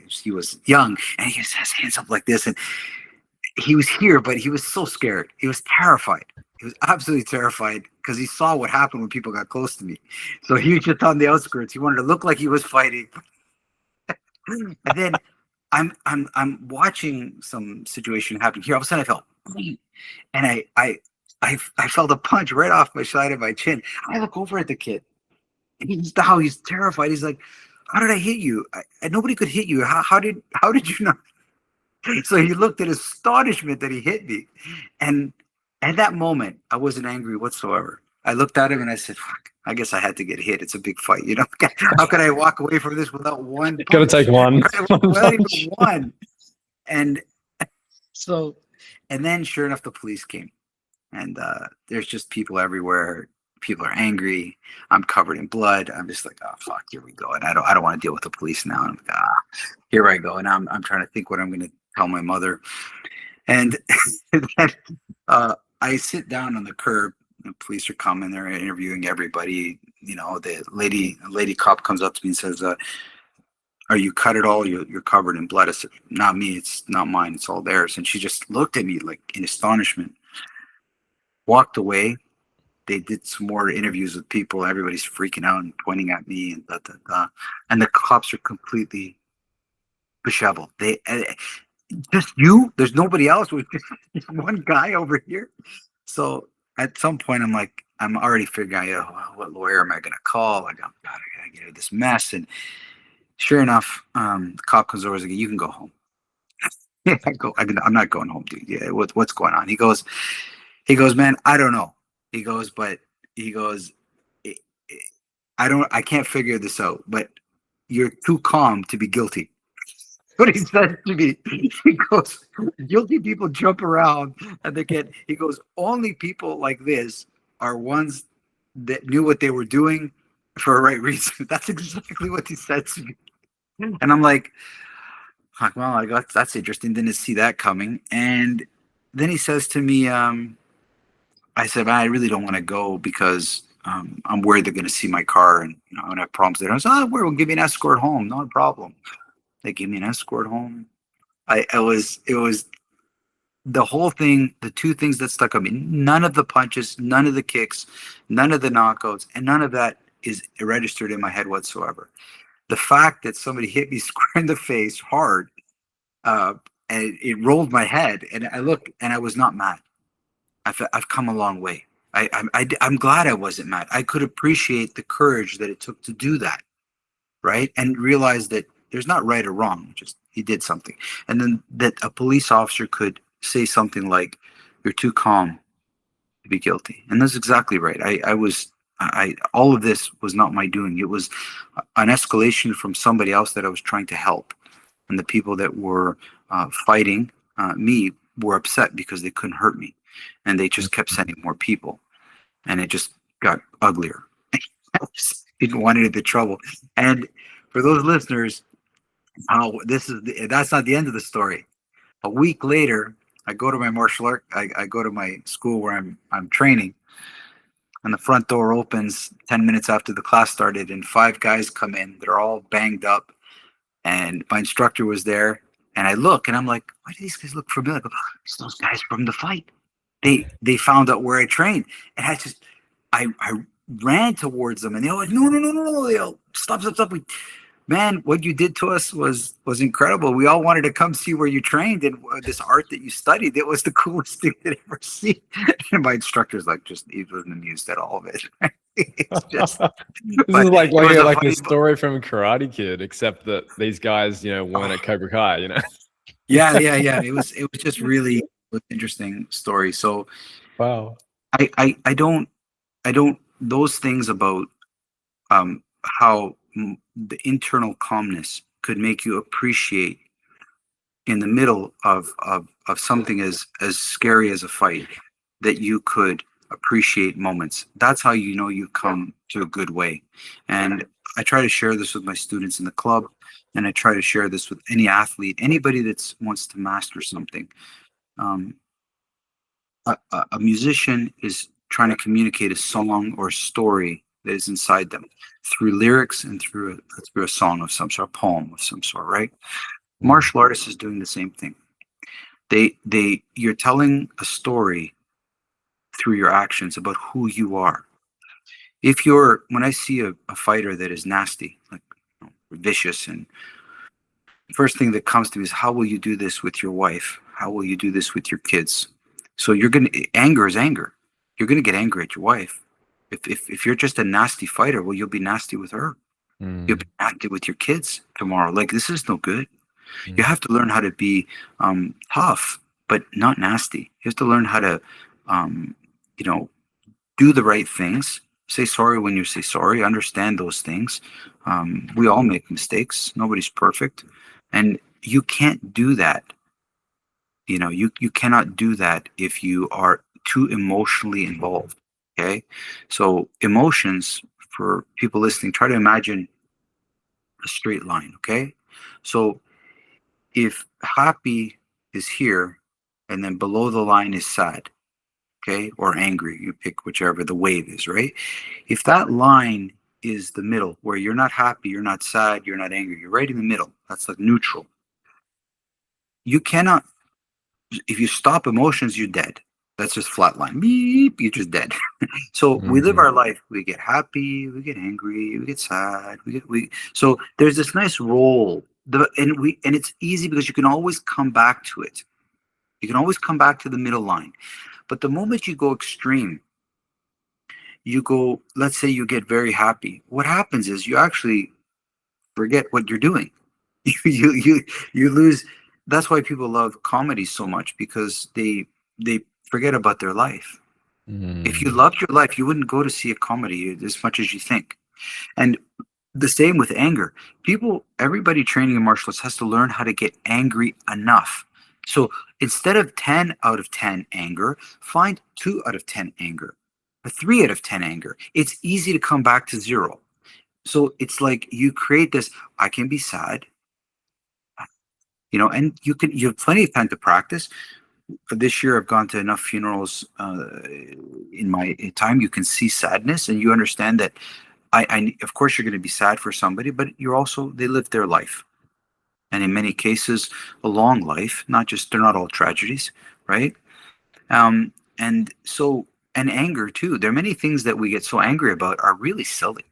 He was young, and he just has hands up like this. And he was here, but he was so scared. He was terrified. He was absolutely terrified because he saw what happened when people got close to me. So he was just on the outskirts. He wanted to look like he was fighting. And then I'm watching some situation happen here. All of a sudden, I felt, and I felt a punch right off my side of my chin. I look over at the kid, and he's terrified. He's like, "How did I hit you? Nobody could hit you. How did you not?" So he looked in astonishment that he hit me, and at that moment, I wasn't angry whatsoever. I looked at him and I said, "Fuck, I guess I had to get hit. It's a big fight, you know. How could I walk away from this without one punch? Gotta take one. Without even one." And so, and then sure enough, the police came, and there's just people everywhere. People are angry. I'm covered in blood. I'm just like, oh fuck, here we go. And I don't want to deal with the police now. And I'm like, here I go. And I'm trying to think what I'm going to tell my mother. And then, I sit down on the curb. The police are coming. They're interviewing everybody. The lady cop comes up to me and says, "Are you cut at all? You're covered in blood." I said, "Not me. It's not mine. It's all theirs." And she just looked at me like in astonishment. Walked away. They did some more interviews with people. Everybody's freaking out and pointing at me and da da da. And the cops are completely disheveled. Just you. There's nobody else. With just one guy over here. So at some point, I'm already figuring out, what lawyer am I going to call? I got to get out of this mess. And sure enough, the cop comes over and says, "You can go home." Yeah, I'm not going home, dude. Yeah, what's going on? He goes, "Man, I don't know." He goes, "But," he goes, "I I can't figure this out, but you're too calm to be guilty." What he said to me, he goes, "Guilty people jump around and he goes, only people like this are ones that knew what they were doing for a right reason." That's exactly what he said to me. And I'm like, well, that's interesting. Didn't see that coming. And then he says to me, I said, "I really don't want to go because I'm worried they're going to see my car and I'm going to have problems there." I was, "Oh, we'll give you an escort home. Not a problem." They gave me an escort home. It was the whole thing, the two things that stuck on me. None of the punches, none of the kicks, none of the knockouts, and none of that is registered in my head whatsoever. The fact that somebody hit me square in the face hard, uh, and it rolled my head, and I looked, and I was not mad. I've come a long way. I'm glad I wasn't mad. I could appreciate the courage that it took to do that, right? And realize that there's not right or wrong. Just he did something, and then that a police officer could say something like, "You're too calm to be guilty," and that's exactly right. I all of this was not my doing. It was an escalation from somebody else that I was trying to help, and the people that were fighting me were upset because they couldn't hurt me, and they just kept sending more people, and it just got uglier. I just didn't want any of the trouble. And for those listeners, that's not the end of the story. A week later, I go to my martial art. I go to my school where I'm training, and the front door opens 10 minutes after the class started, and five guys come in. They're all banged up, and my instructor was there. And I look, and I'm like, "Why do these guys look familiar?" I go, "It's those guys from the fight. They found out where I trained." And I ran towards them, and they all like, "No, no, no, no, no!" They all, "Stop, stop, stop! Man, what you did to us was incredible. We all wanted to come see where you trained and this art that you studied. It was the coolest thing I'd ever seen." And my instructor's like, just he wasn't amused at all of it. It's just, This is but like it was a like the funny. story from Karate Kid, except that these guys, weren't at Cobra Kai, Yeah, yeah, yeah. It was just really an interesting story. So Wow. I don't those things about how the internal calmness could make you appreciate in the middle of something as scary as a fight, that you could appreciate moments. That's how you know you've come to a good way. And I try to share this with my students in the club, and I try to share this with any athlete, anybody that wants to master something. um, a musician is trying to communicate a song or a story that is inside them through lyrics and through a song of some sort, a poem of some sort, right? Martial artists is doing the same thing. You're telling a story through your actions about who you are. When I see a fighter that is nasty, like, vicious, and first thing that comes to me is, how will you do this with your wife? How will you do this with your kids? So anger is anger. You're gonna get angry at your wife. If you're just a nasty fighter, well, you'll be nasty with her. You'll be nasty with your kids tomorrow. Like, this is no good. You have to learn how to be tough, but not nasty. You have to learn how to, um, you know, do the right things. Say sorry when you say sorry. Understand those things. We all make mistakes. Nobody's perfect, and you can't do that. You cannot do that if you are too emotionally involved. Okay, so emotions, for people listening, try to imagine a straight line. Okay, so if happy is here, and then below the line is sad, okay, or angry. You pick whichever the wave is, right? If that line is the middle, where you're not happy, you're not sad, you're not angry, you're right in the middle. That's like neutral. You cannot, if you stop emotions, you're dead. That's just flat line. Beep, you're just dead. So we live Mm. our life. We get happy, we get angry, we get sad, we. So there's this nice roll. And it's easy because you can always come back to it. You can always come back to the middle line. But the moment you go extreme, you go, let's say you get very happy. What happens is you actually forget what you're doing. You lose. That's why people love comedy so much, because they forget about their life. If you Mm. loved your life, you wouldn't go to see a comedy as much as you think. And the same with anger. Everybody training in martial arts has to learn how to get angry enough. So instead of 10 out of 10 anger, find 2 out of 10 anger, a 3 out of 10 anger. It's easy to come back to zero. So it's like you create this, I can be sad, and you have plenty of time to practice. This year I've gone to enough funerals in my time. You can see sadness and you understand that of course you're going to be sad for somebody, but they lived their life. And in many cases, a long life, they're not all tragedies, right? And so, and anger too. There are many things that we get so angry about are really silly,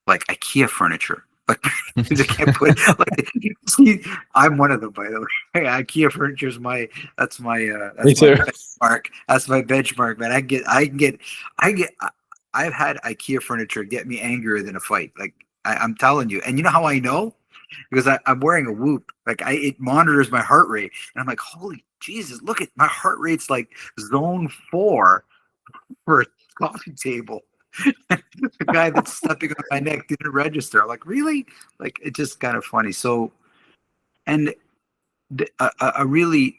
like IKEA furniture. Like they can't put like see, I'm one of them, by the way. IKEA furniture is Me that's my too. benchmark. That's my benchmark, man. I get I've had IKEA furniture get me angrier than a fight. Like I'm telling you. And you know how I know? Because I'm wearing a Whoop. Like it monitors my heart rate, and I'm like, holy Jesus, look at my heart rate's like zone 4 for a coffee table. The guy that's stepping on my neck didn't register. I'm like, really? Like, it's just kind of funny. So, and a really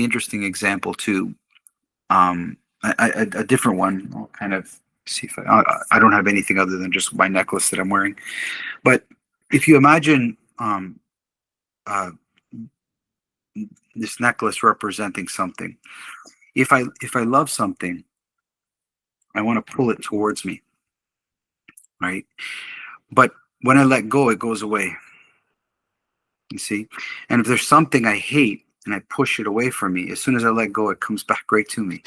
interesting example too. A different one. I'll kind of see if I don't have anything other than just my necklace that I'm wearing. But if you imagine uh, this necklace representing something, if I love something, I want to pull it towards me, right? But when I let go, it goes away. You see? And if there's something I hate and I push it away from me, as soon as I let go, it comes back right to me.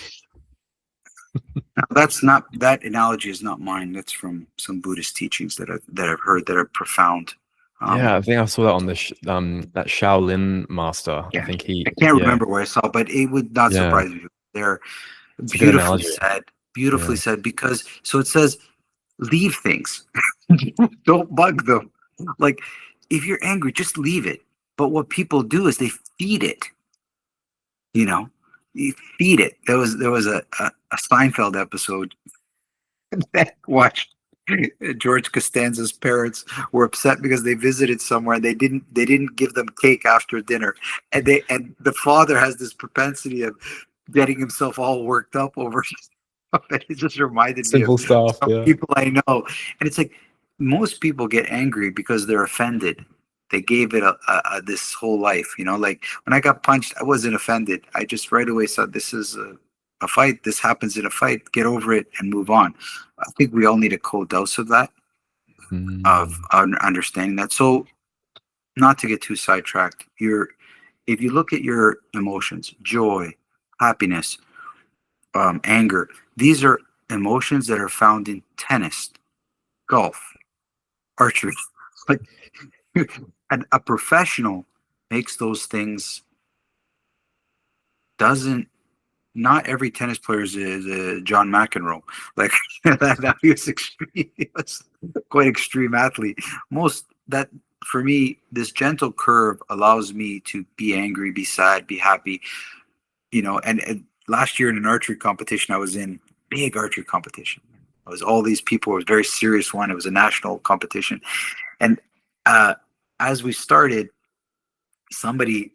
Now, that analogy is not mine. That's from some Buddhist teachings that I've heard that are profound. Yeah, Um, I think I saw that on the that Shaolin master. I yeah, think I can't yeah, remember where I saw, but it would not yeah. surprise me. They're It's a good beautifully analogy. said, Yeah. beautifully said. Because so it says, leave things, don't bug them. Like if you're angry, just leave it. But what people do is they feed it. You know, you feed it. There was a Seinfeld episode that watched. George Costanza's parents were upset because they visited somewhere and they didn't give them cake after dinner, and the father has this propensity of getting himself all worked up over stuff. And it just reminded me of Simple stuff. some Yeah. people I know, and it's like most people get angry because they're offended. They gave it this whole life, like when I got punched, I wasn't offended. I just right away said, this is a fight. This happens in a fight. Get over it and move on. I think we all need a cold dose of that, of Mm. understanding that. So, not to get too sidetracked, if you look at your emotions, joy, happiness, anger, these are emotions that are found in tennis, golf, archery. Like, and a professional makes those things, doesn't not every tennis player is John McEnroe. Like that he was extreme. He was quite extreme athlete. Most that For me, this gentle curve allows me to be angry, be sad, be happy. And last year in an archery competition, I was in big archery competition. It was all these people. It was a very serious one. It was a national competition, and uh, as we started, somebody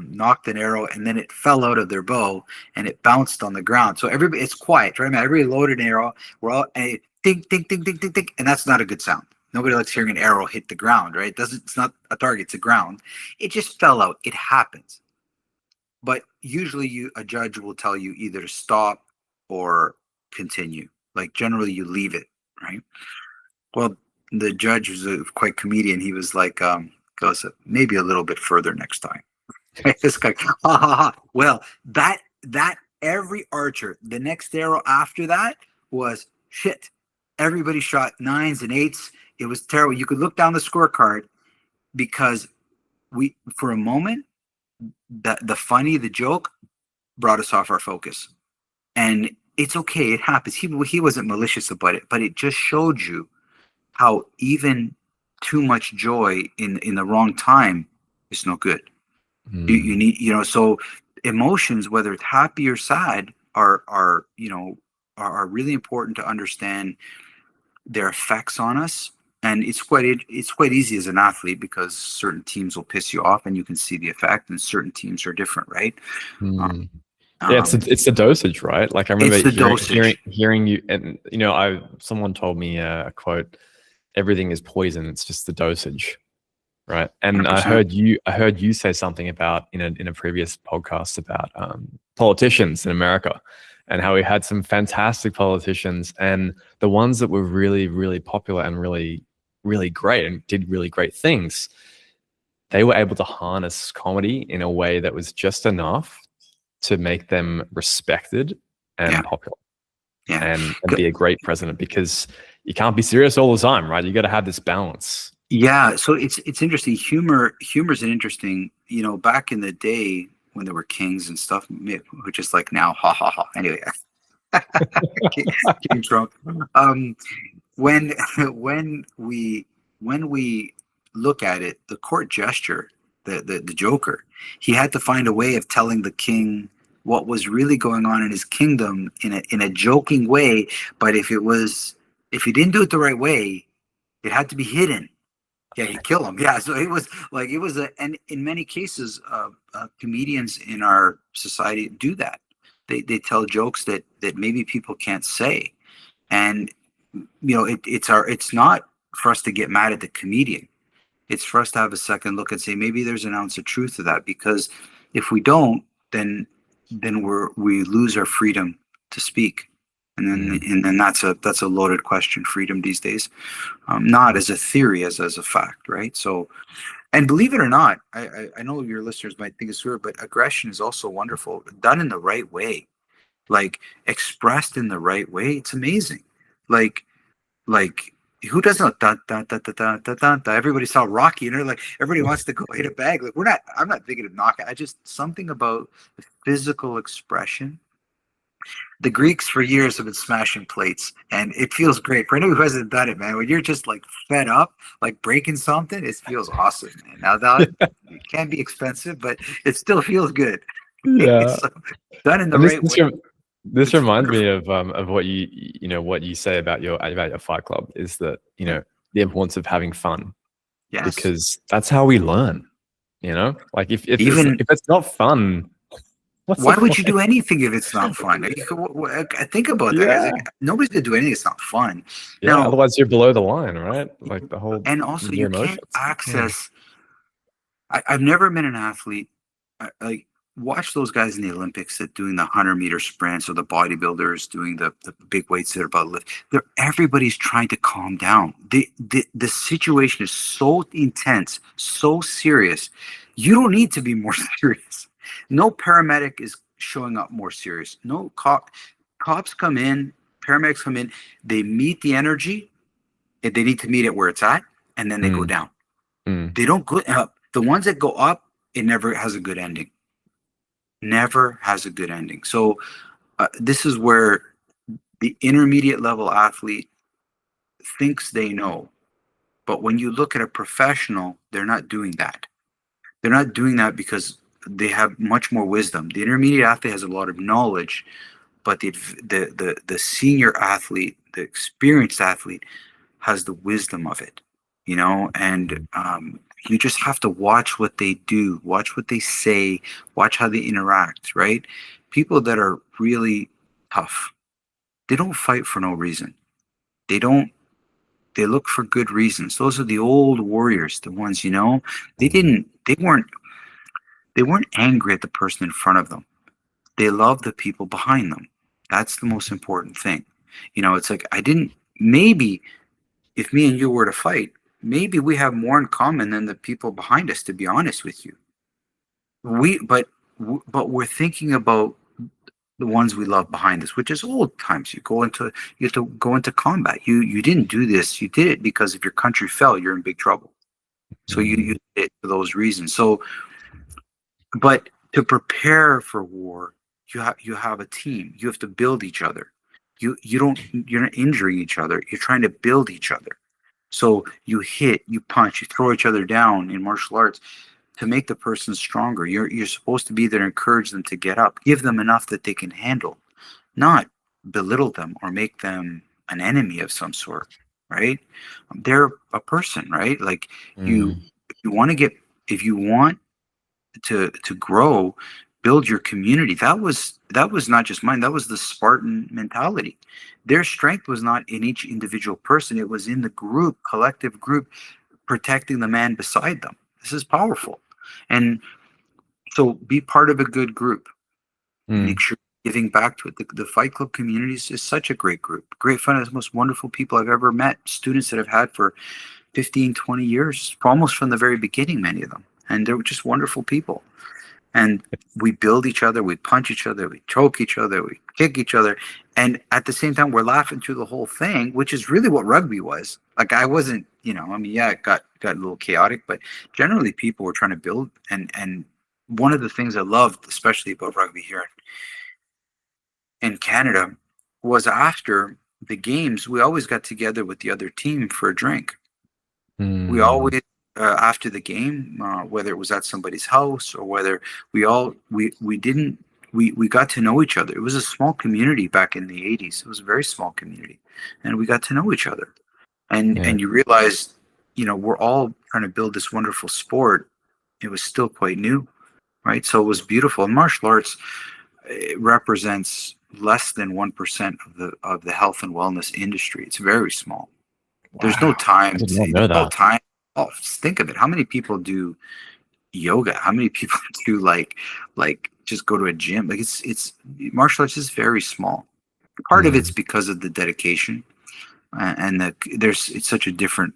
knocked an arrow and then it fell out of their bow and it bounced on the ground. So everybody, it's quiet, right? Man, everybody loaded an arrow. We're all and it, ding, ding, ding, ding, ding, ding, and that's not a good sound. Nobody likes hearing an arrow hit the ground, right? It doesn't. It's not a target. It's a ground. It just fell out. It happens. but usually a judge will tell you either to stop or continue. Like generally you leave it, right? Well, the judge was quite comedian. He was like, goes maybe a little bit further next time. This guy, ha ha ha. Well, that every archer, the next arrow after that was shit. Everybody shot 9s and 8s. It was terrible. You could look down the scorecard because we, for a moment, the joke brought us off our focus. And it's okay, it happens. He wasn't malicious about it, but it just showed you how even too much joy in the wrong time is no good. You need, so emotions, whether it's happy or sad, are really important to understand their effects on us. And it's quite easy as an athlete because certain teams will piss you off and you can see the effect, and certain teams are different, right? Yeah, it's the dosage, right? Like I remember hearing you, and someone told me a quote: "Everything is poison. It's just the dosage." Right. And 100%. I heard you say something about in a previous podcast about politicians in America, and how we had some fantastic politicians, and the ones that were really, really popular and really, really great and did really great things, they were able to harness comedy in a way that was just enough to make them respected and popular. Yeah. And be a great president, because you can't be serious all the time, right? You got to have this balance. Yeah, so it's interesting. Humor is an interesting. Back in the day when there were kings and stuff, which is like now, ha ha ha. Anyway, King Trump. When we look at it, the court gesture, the Joker, he had to find a way of telling the king what was really going on in his kingdom in a joking way. But if he didn't do it the right way, it had to be hidden. Yeah, he'd kill him. Yeah, so and in many cases, comedians in our society do that. They tell jokes that maybe people can't say, and it's not for us to get mad at the comedian. It's for us to have a second look and say maybe there's an ounce of truth to that, because if we don't, then we lose our freedom to speak. And then that's a loaded question, freedom these days, not as a theory, as a fact, right? So, and believe it or not, I know your listeners might think it's weird, but aggression is also wonderful, done in the right way, like expressed in the right way. It's amazing. Like who doesn't da, da, da, da, da, da, da, da. Everybody saw Rocky, and they're like, everybody wants to go hit a bag. Like I'm not thinking of knockout. Something about the physical expression. The Greeks for years have been smashing plates, and it feels great. For anyone who hasn't done it, man, when you're just like fed up, like breaking something, it feels awesome, man. Now that it can be expensive, but it still feels good. Yeah, so, done in the right way. This reminds me of what you say about your Fight Club, is that the importance of having fun. Yes, because that's how we learn. Like if it's not fun. Why would you do anything if it's not fun? I think about that. Yeah. Like, nobody's gonna do anything that's not fun. Yeah, now, otherwise you're below the line, right? Like the whole. And also, you can't access. I've never been an athlete. Like watch those guys in the Olympics that doing the 100-meter sprints, or the bodybuilders doing the big weights that are about lift. Everybody's trying to calm down. The situation is so intense, so serious. You don't need to be more serious. No paramedic is showing up more serious. No cops come in, paramedics come in, they meet the energy, and they need to meet it where it's at, and then they go down. They don't go up. The ones that go up, it never has a good ending. Never has a good ending. So this is where the intermediate level athlete thinks they know. But when you look at a professional, they're not doing that. They're not doing that because they have much more wisdom. The intermediate athlete has a lot of knowledge, but the senior athlete, the experienced athlete, has the wisdom of it, and you just have to watch what they do, watch what they say, watch how they interact, right? People that are really tough, they don't fight for no reason. They look for good reasons. Those are the old warriors, the ones, they weren't They weren't angry at the person in front of them. They loved the people behind them. That's the most important thing. It's like I didn't, maybe if me and you were to fight, maybe we have more in common than the people behind us, to be honest with you. But we're thinking about the ones we love behind us, which is old times. You have to go into combat. You didn't do this. You did it because if your country fell, you're in big trouble. So you did it for those reasons. So, but to prepare for war, you have a team. You have to build each other. You're not injuring each other. You're trying to build each other. So you hit, you punch, you throw each other down in martial arts to make the person stronger. You're supposed to be there to encourage them to get up, give them enough that they can handle, not belittle them or make them an enemy of some sort, right? They're a person, right? Like you, Mm. if you want to get, if you want to grow, build your community. That was not just mine. That was the Spartan mentality. Their strength was not in each individual person. It was in the group, collective group, protecting the man beside them. This is powerful. And so be part of a good group. Make Mm. sure you're giving back to it. The Fight Club community is such a great group. Great fun. It's the most wonderful people I've ever met. Students that I've had for 15, 20 years, almost from the very beginning, many of them. And they're just wonderful people. And we build each other, we punch each other, we choke each other, we kick each other. And at the same time, we're laughing through the whole thing, which is really what rugby was. Like I wasn't, I mean, yeah, it got a little chaotic, but generally people were trying to build. And one of the things I loved, especially about rugby here in Canada, was after the games, we always got together with the other team for a drink. We Mm. always, after the game, whether it was at somebody's house or whether we didn't, we got to know each other. It was a small community back in the 80s. It was a very small community, and we got to know each other. And Yeah. and you realize, we're all trying to build this wonderful sport. It was still quite new, right? So it was beautiful. And martial arts, it represents less than 1% of the health and wellness industry. It's very small. There's no Wow. I time. did not There's know no that. time. Oh, just think of it. How many people do yoga? How many people do like just go to a gym? Like it's martial arts is very small. Part of it's Mm. because of the dedication and it's such a different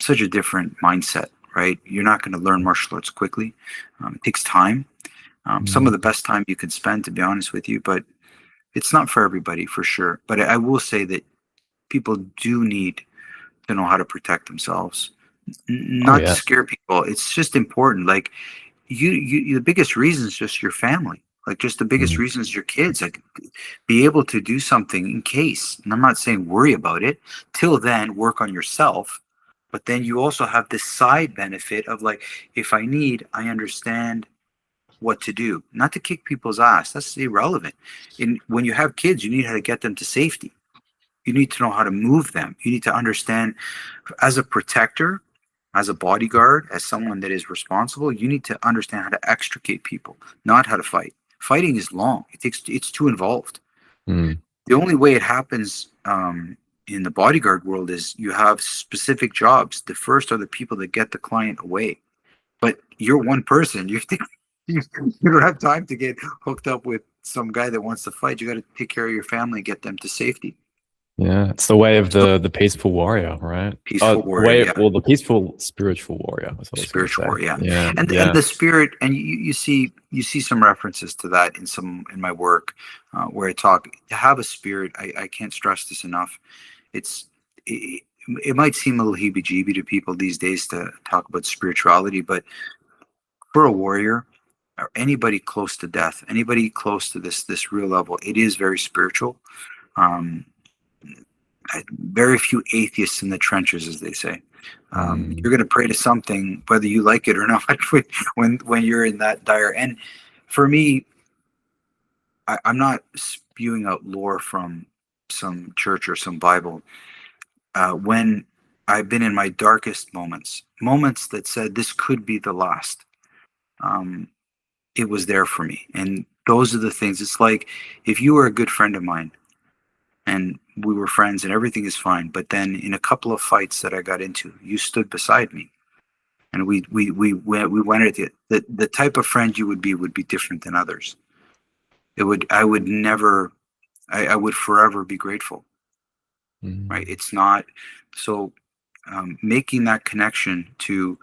mindset, right? You're not going to learn martial arts quickly. It takes time. Some of the Mm. best time you can spend, to be honest with you, but it's not for everybody for sure. But I will say that people do need to know how to protect themselves, Oh, not to yes. scare people. It's just important. Like the biggest reason is just your family. Like just the biggest Mm. reason is your kids. Like be able to do something in case. And I'm not saying worry about it. Till then, work on yourself. But then you also have this side benefit of like, if I need, I understand what to do. Not to kick people's ass. That's irrelevant. And when you have kids, you need how to get them to safety. You need to know how to move them. You need to understand, as a protector, as a bodyguard, as someone that is responsible, you need to understand how to extricate people, not how to fight. Fighting is long. It's too involved. Mm. The only way it happens in the bodyguard world is you have specific jobs. The first are the people that get the client away. But you're one person. You don't have time to get hooked up with some guy that wants to fight. You got to take care of your family and get them to safety. Yeah. It's the way of So the peaceful warrior, right? peaceful The warrior, way, yeah. well, the peaceful spiritual warrior. That's what I was going to Spiritual, say. yeah. Yeah. And Yeah. the spirit, and you see some references to that in my work, where I talk to have a spirit. I can't stress this enough. It's it, it might seem a little heebie-jeebie to people these days to talk about spirituality, but for a warrior or anybody close to death, anybody close to this real level, it is very spiritual. Um, Very few atheists in the trenches, as they say. Mm. You're going to pray to something, whether you like it or not, when you're in that dire. And for me, I'm not spewing out lore from some church or some Bible. When I've been in my darkest moments that said this could be the last, um, it was there for me. And those are the things. It's like if you were a good friend of mine and we were friends and everything is fine. But then in a couple of fights that I got into, you stood beside me. and we went at it. The type of friend you would be different than others. I would never, I would forever be grateful, right? It's not so. Making that connection to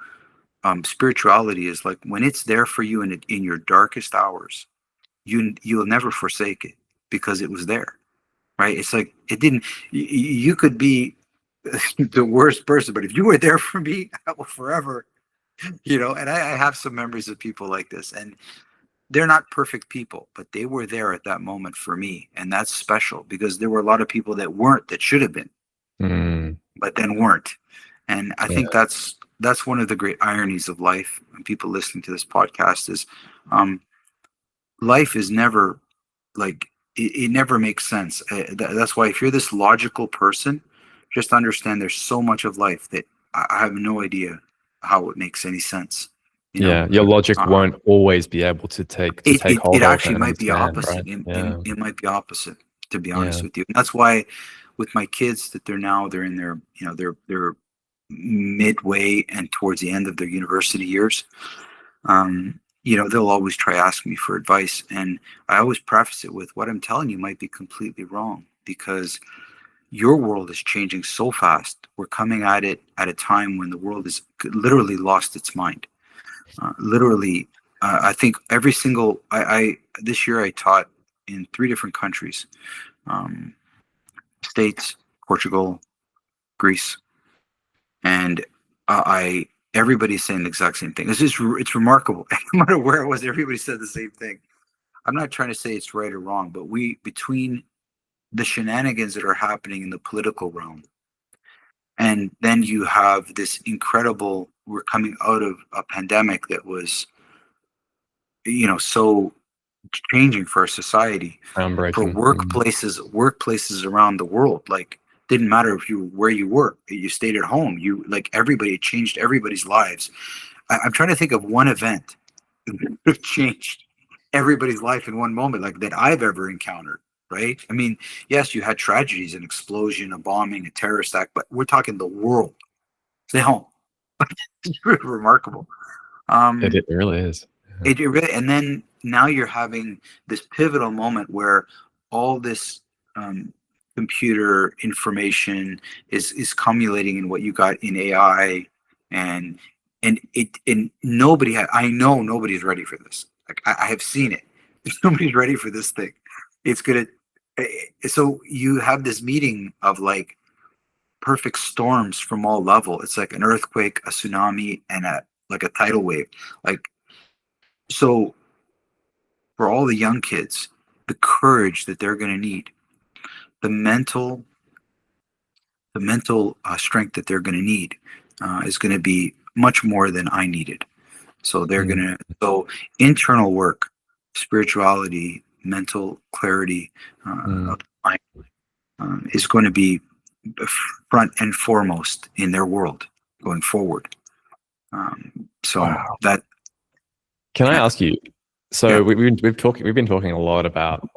spirituality is like when it's there for you in your darkest hours, you'll never forsake it because it was there, right? It's like it didn't. You could be the worst person, but if you were there for me, I will forever, And I have some memories of people like this, and they're not perfect people, but they were there at that moment for me, and that's special because there were a lot of people that weren't, that should have been, but then weren't. And I think that's one of the great ironies of life. And people listening to this podcast is, um, life is never like it never makes sense. That's why if you're this logical person, just understand there's so much of life that I have no idea how it makes any sense. Yeah, your logic won't always be able to take hold It of actually and might be understand, opposite. right? Yeah, It might be opposite, to be honest with you. And that's why with my kids that they're in their they're midway and towards the end of their university years. They'll always try ask me for advice, and I always preface it with what I'm telling you might be completely wrong because your world is changing so fast. We're coming at it at a time when the world is literally lost its mind. Literally, I think every single I this year I taught in 3 different countries: States, Portugal, Greece, and I everybody's saying the exact same thing. It's remarkable. No matter where it was, everybody said the same thing. I'm not trying to say it's right or wrong, but between the shenanigans that are happening in the political realm, and then you have this incredible. We're coming out of a pandemic that was, so changing for our society, for groundbreaking. workplaces around the world. Like, didn't matter if where you work, you stayed at home. You like everybody, it changed everybody's lives. I'm trying to think of one event that changed everybody's life in one moment, like that I've ever encountered. Right? I mean, yes, you had tragedies, an explosion, a bombing, a terrorist act, but we're talking the world. Stay home. It's really remarkable. It really is. It really, and then now you're having this pivotal moment where all this computer information is cumulating in what you got in AI, and I know nobody's ready for this. Like I have seen it. Nobody's ready for this thing. It's gonna. So you have this meeting of like perfect storms from all level. It's like an earthquake, a tsunami, and a tidal wave. Like so for all the young kids, the courage that they're going to need, the mental strength that they're going to need is going to be much more than I needed. So they're going to internal work, spirituality, mental clarity of mind is going to be front and foremost in their world going forward. Wow. That. Can I ask you? So we've been talking a lot about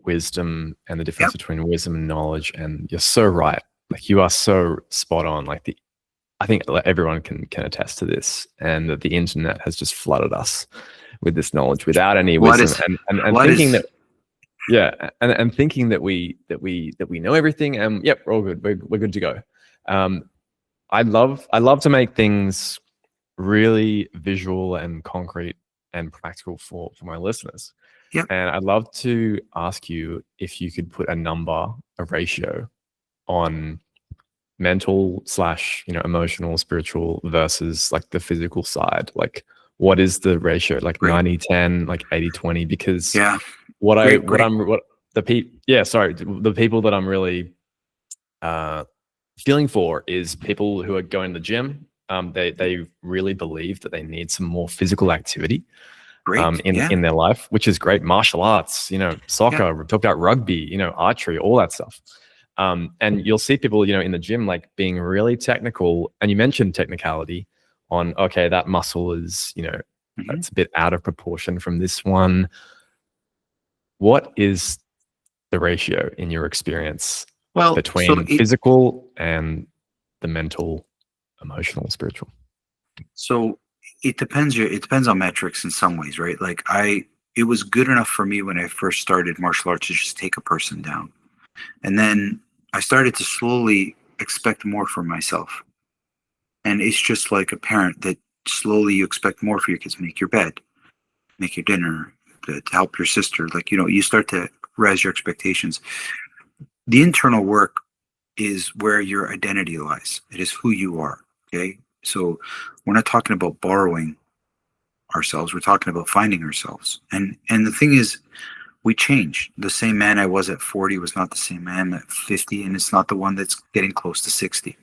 wisdom and the difference between wisdom and knowledge, and you're so right. Like you are so spot on. Like I think everyone can attest to this, and that the internet has just flooded us with this knowledge without any wisdom, and thinking that. Yeah, and thinking that we know everything, and yep, we're all good. We're good to go. I love to make things really visual and concrete and practical for my listeners. Yep. And I'd love to ask you if you could put a number, a ratio on mental / emotional, spiritual versus like the physical side. Like what is the ratio? Like 90-10, like 80-20? Because the people that I'm really feeling for is people who are going to the gym. They really believe that they need some more physical activity in their life, which is great. Martial arts, soccer, we talked about rugby, archery, all that stuff. And you'll see people, in the gym, like being really technical. And you mentioned technicality on, okay, that muscle is, it's a bit out of proportion from this one. What is the ratio in your experience between physical and the mental, emotional, spiritual? So it depends. It depends on metrics in some ways, right? Like it was good enough for me when I first started martial arts to just take a person down, and then I started to slowly expect more from myself. And it's just like a parent that slowly you expect more for your kids. Make your bed, make your dinner, to help your sister. Like, you start to raise your expectations. The internal work is where your identity lies. It is who you are. Okay. So we're not talking about borrowing ourselves. We're talking about finding ourselves. And the thing is, we change. The same man I was at 40 was not the same man at 50, and it's not the one that's getting close to 60.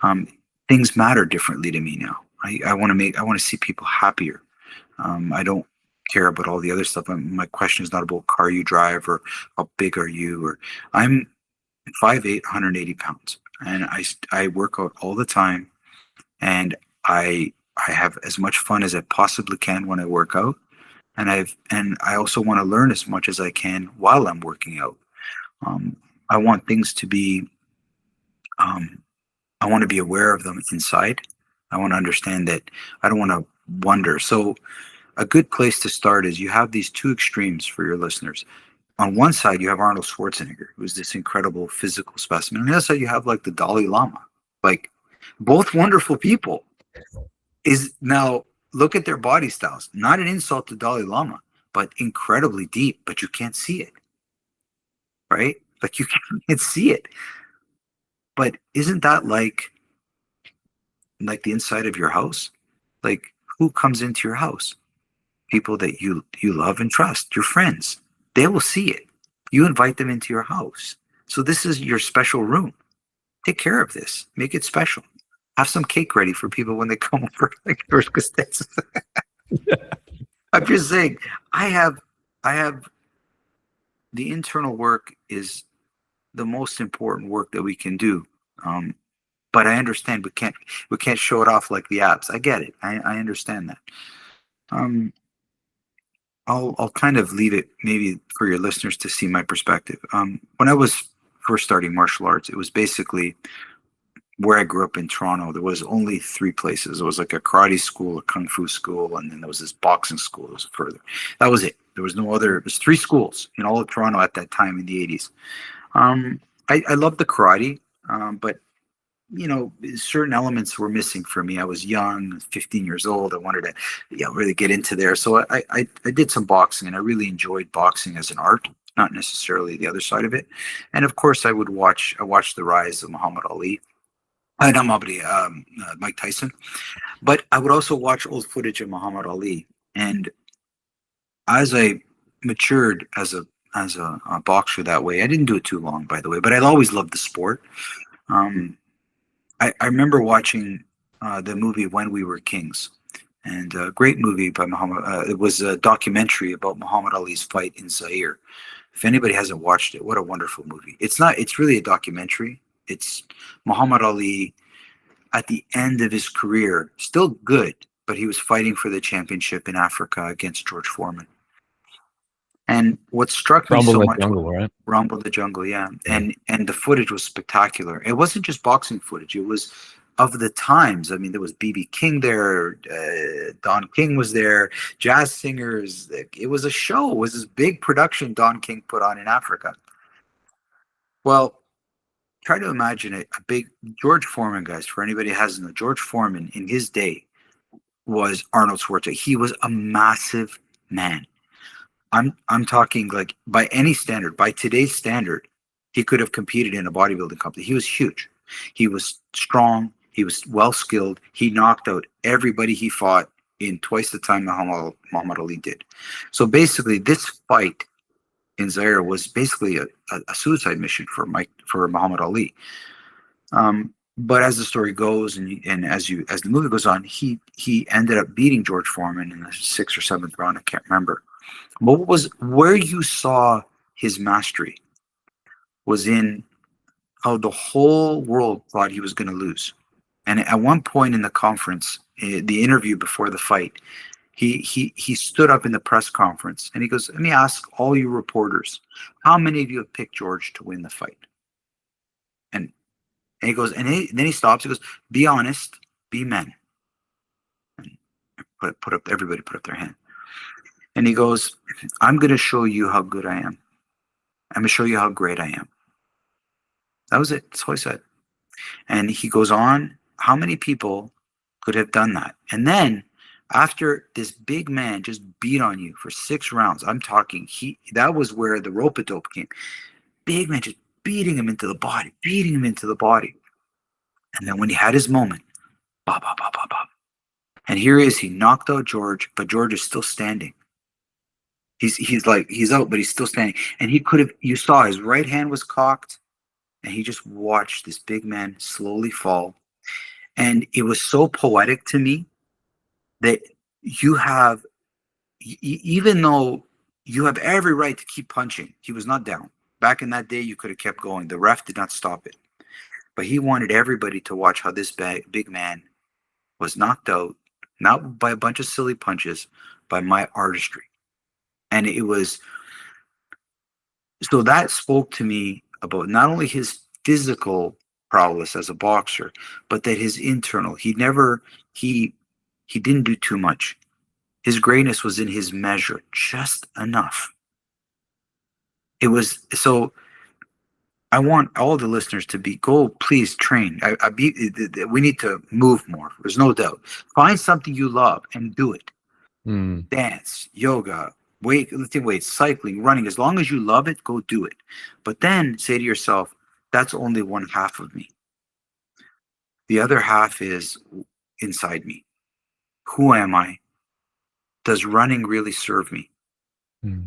Um, Things matter differently to me now. I want to see people happier. I don't care about all the other stuff. My question is not about car you drive or how big are you, or I'm 5'8", 180 pounds, and I work out all the time, and I have as much fun as I possibly can when I work out, and I also want to learn as much as I can while I'm working out. Um, I want things to be um, I want to be aware of them inside. I want to understand that I don't want to wonder. So a good place to start is you have these two extremes for your listeners. On one side, you have Arnold Schwarzenegger, who's this incredible physical specimen. On the other side, you have like the Dalai Lama, like both wonderful people. Is now look at their body styles. Not an insult to Dalai Lama, but incredibly deep, but you can't see it, right? Like you can't see it. But isn't that like the inside of your house? Like who comes into your house? People that you love and trust, your friends. They will see it. You invite them into your house. So this is your special room. Take care of this. Make it special. Have some cake ready for people when they come over. Like I'm just saying, I have the internal work is the most important work that we can do. But I understand we can't show it off like the apps. I get it. I understand that. Um, I'll kind of leave it maybe for your listeners to see my perspective. When I was first starting martial arts, it was basically where I grew up in Toronto. There was only three places. It was like a karate school, a kung fu school, and then there was this boxing school that was further. That was it. There was no other. It was three schools in all of Toronto at that time in the 80s. Um, I loved the karate, but certain elements were missing for me. I was young, 15 years old. I wanted to, really get into there. So I did some boxing, and I really enjoyed boxing as an art, not necessarily the other side of it. And of course, I watched the rise of Muhammad Ali. Not Muhammad Ali, Mike Tyson. But I would also watch old footage of Muhammad Ali. And as I matured as a boxer that way, I didn't do it too long, by the way, but I'd always loved the sport. Um, I remember watching the movie When We Were Kings, and a great movie by Muhammad. It was a documentary about Muhammad Ali's fight in Zaire. If anybody hasn't watched it, what a wonderful movie! It's not. It's really a documentary. It's Muhammad Ali at the end of his career, still good, but he was fighting for the championship in Africa against George Foreman. And what struck me Rumble so in the much, Jungle, right? Rumble the Jungle, yeah. Yeah. And the footage was spectacular. It wasn't just boxing footage. It was of the times. I mean, there was BB King there, Don King was there, jazz singers. It was a show. It was this big production Don King put on in Africa. Well, try to imagine it. A big George Foreman, guys. For anybody who hasn't known, George Foreman in his day was Arnold Schwarzenegger. He was a massive man. I'm talking like by any standard, by today's standard, he could have competed in a bodybuilding company. He was huge. He was strong. He was well skilled. He knocked out everybody he fought in twice the time Muhammad Ali did. So basically, this fight in Zaire was basically a suicide mission for Muhammad Ali. But as the story goes, and as the movie goes on, he ended up beating George Foreman in the sixth or seventh round. I can't remember. What was where you saw his mastery was in how the whole world thought he was going to lose. And at one point in the conference, the interview before the fight, he stood up in the press conference and he goes, "Let me ask all you reporters, how many of you have picked George to win the fight?" And he goes, then he stops. He goes, "Be honest, be men." Everybody put up their hand. And he goes, I'm going to show you how good I am. I'm going to show you how great I am. That was it. That's what he said. And he goes on, how many people could have done that? And then after this big man just beat on you for 6 rounds, I'm talking, that was where the rope-a-dope came. Big man just beating him into the body, beating him into the body. And then when he had his moment, bop, bop, bop, bop, bop. And here he is, he knocked out George, but George is still standing. He's out, but he's still standing. And he could have, you saw his right hand was cocked, and he just watched this big man slowly fall. And it was so poetic to me that you have, even though you have every right to keep punching, he was not down. Back in that day, you could have kept going. The ref did not stop it. But he wanted everybody to watch how this big man was knocked out, not by a bunch of silly punches, by my artistry. And it was, so that spoke to me about not only his physical prowess as a boxer, but that his internal, he didn't do too much. His greatness was in his measure, just enough. It was, so I want all the listeners to please train. We need to move more. There's no doubt. Find something you love and do it. Dance, yoga, lifting weights, cycling, running. As long as you love it, go do it. But then say to yourself, that's only one half of me. The other half is inside me. Who am I? Does running really serve me?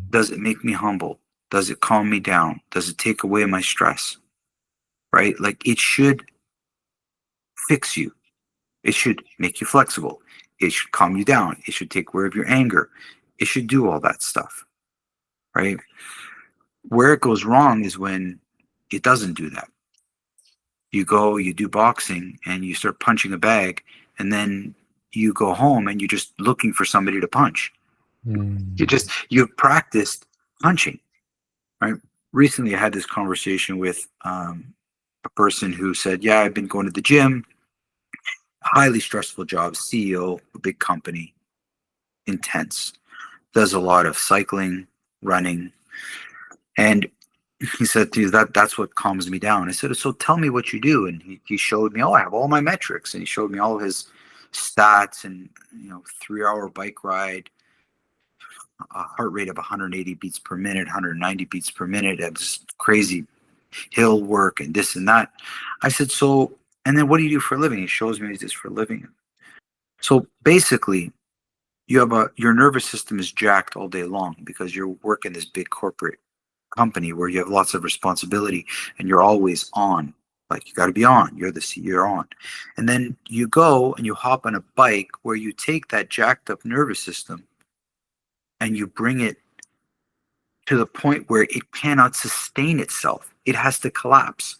Does it make me humble? Does it calm me down? Does it take away my stress? Right? Like, it should fix you. It should make you flexible. It should calm you down. It should take away of your anger. It should do all that stuff. Right? Where it goes wrong is when it doesn't do that. You do boxing and you start punching a bag, and then you go home and you're just looking for somebody to punch. You've practiced punching. Right. Recently, I had this conversation with a person who said, yeah, I've been going to the gym, highly stressful job, CEO, a big company, intense, does a lot of cycling, running. And he said to me, that's what calms me down. I said, so tell me what you do. And he showed me, I have all my metrics. And he showed me all his stats and, 3-hour bike ride, a heart rate of 180 beats per minute, 190 beats per minute, and just crazy hill work and this and that. I said, so, and then what do you do for a living? He shows me this for a living. So basically, your nervous system is jacked all day long because you're working this big corporate company where you have lots of responsibility and you're always on. Like, you got to be on. You're the CEO, you're on. And then you go and you hop on a bike where you take that jacked up nervous system and you bring it to the point where it cannot sustain itself. It has to collapse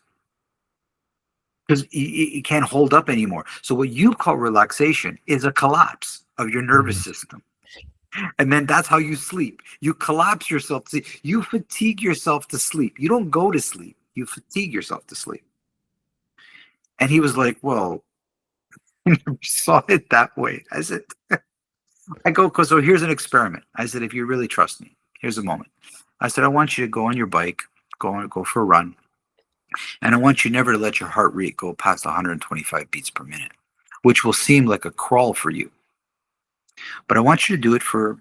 because it can't hold up anymore. So what you call relaxation is a collapse of your nervous system. And then that's how you sleep. You collapse yourself to sleep. You fatigue yourself to sleep. You don't go to sleep. You fatigue yourself to sleep. And he was like, well, I never saw it that way. I said, so here's an experiment. I said, if you really trust me, here's a moment. I said, I want you to go on your bike, go for a run. And I want you never to let your heart rate go past 125 beats per minute, which will seem like a crawl for you. But I want you to do it for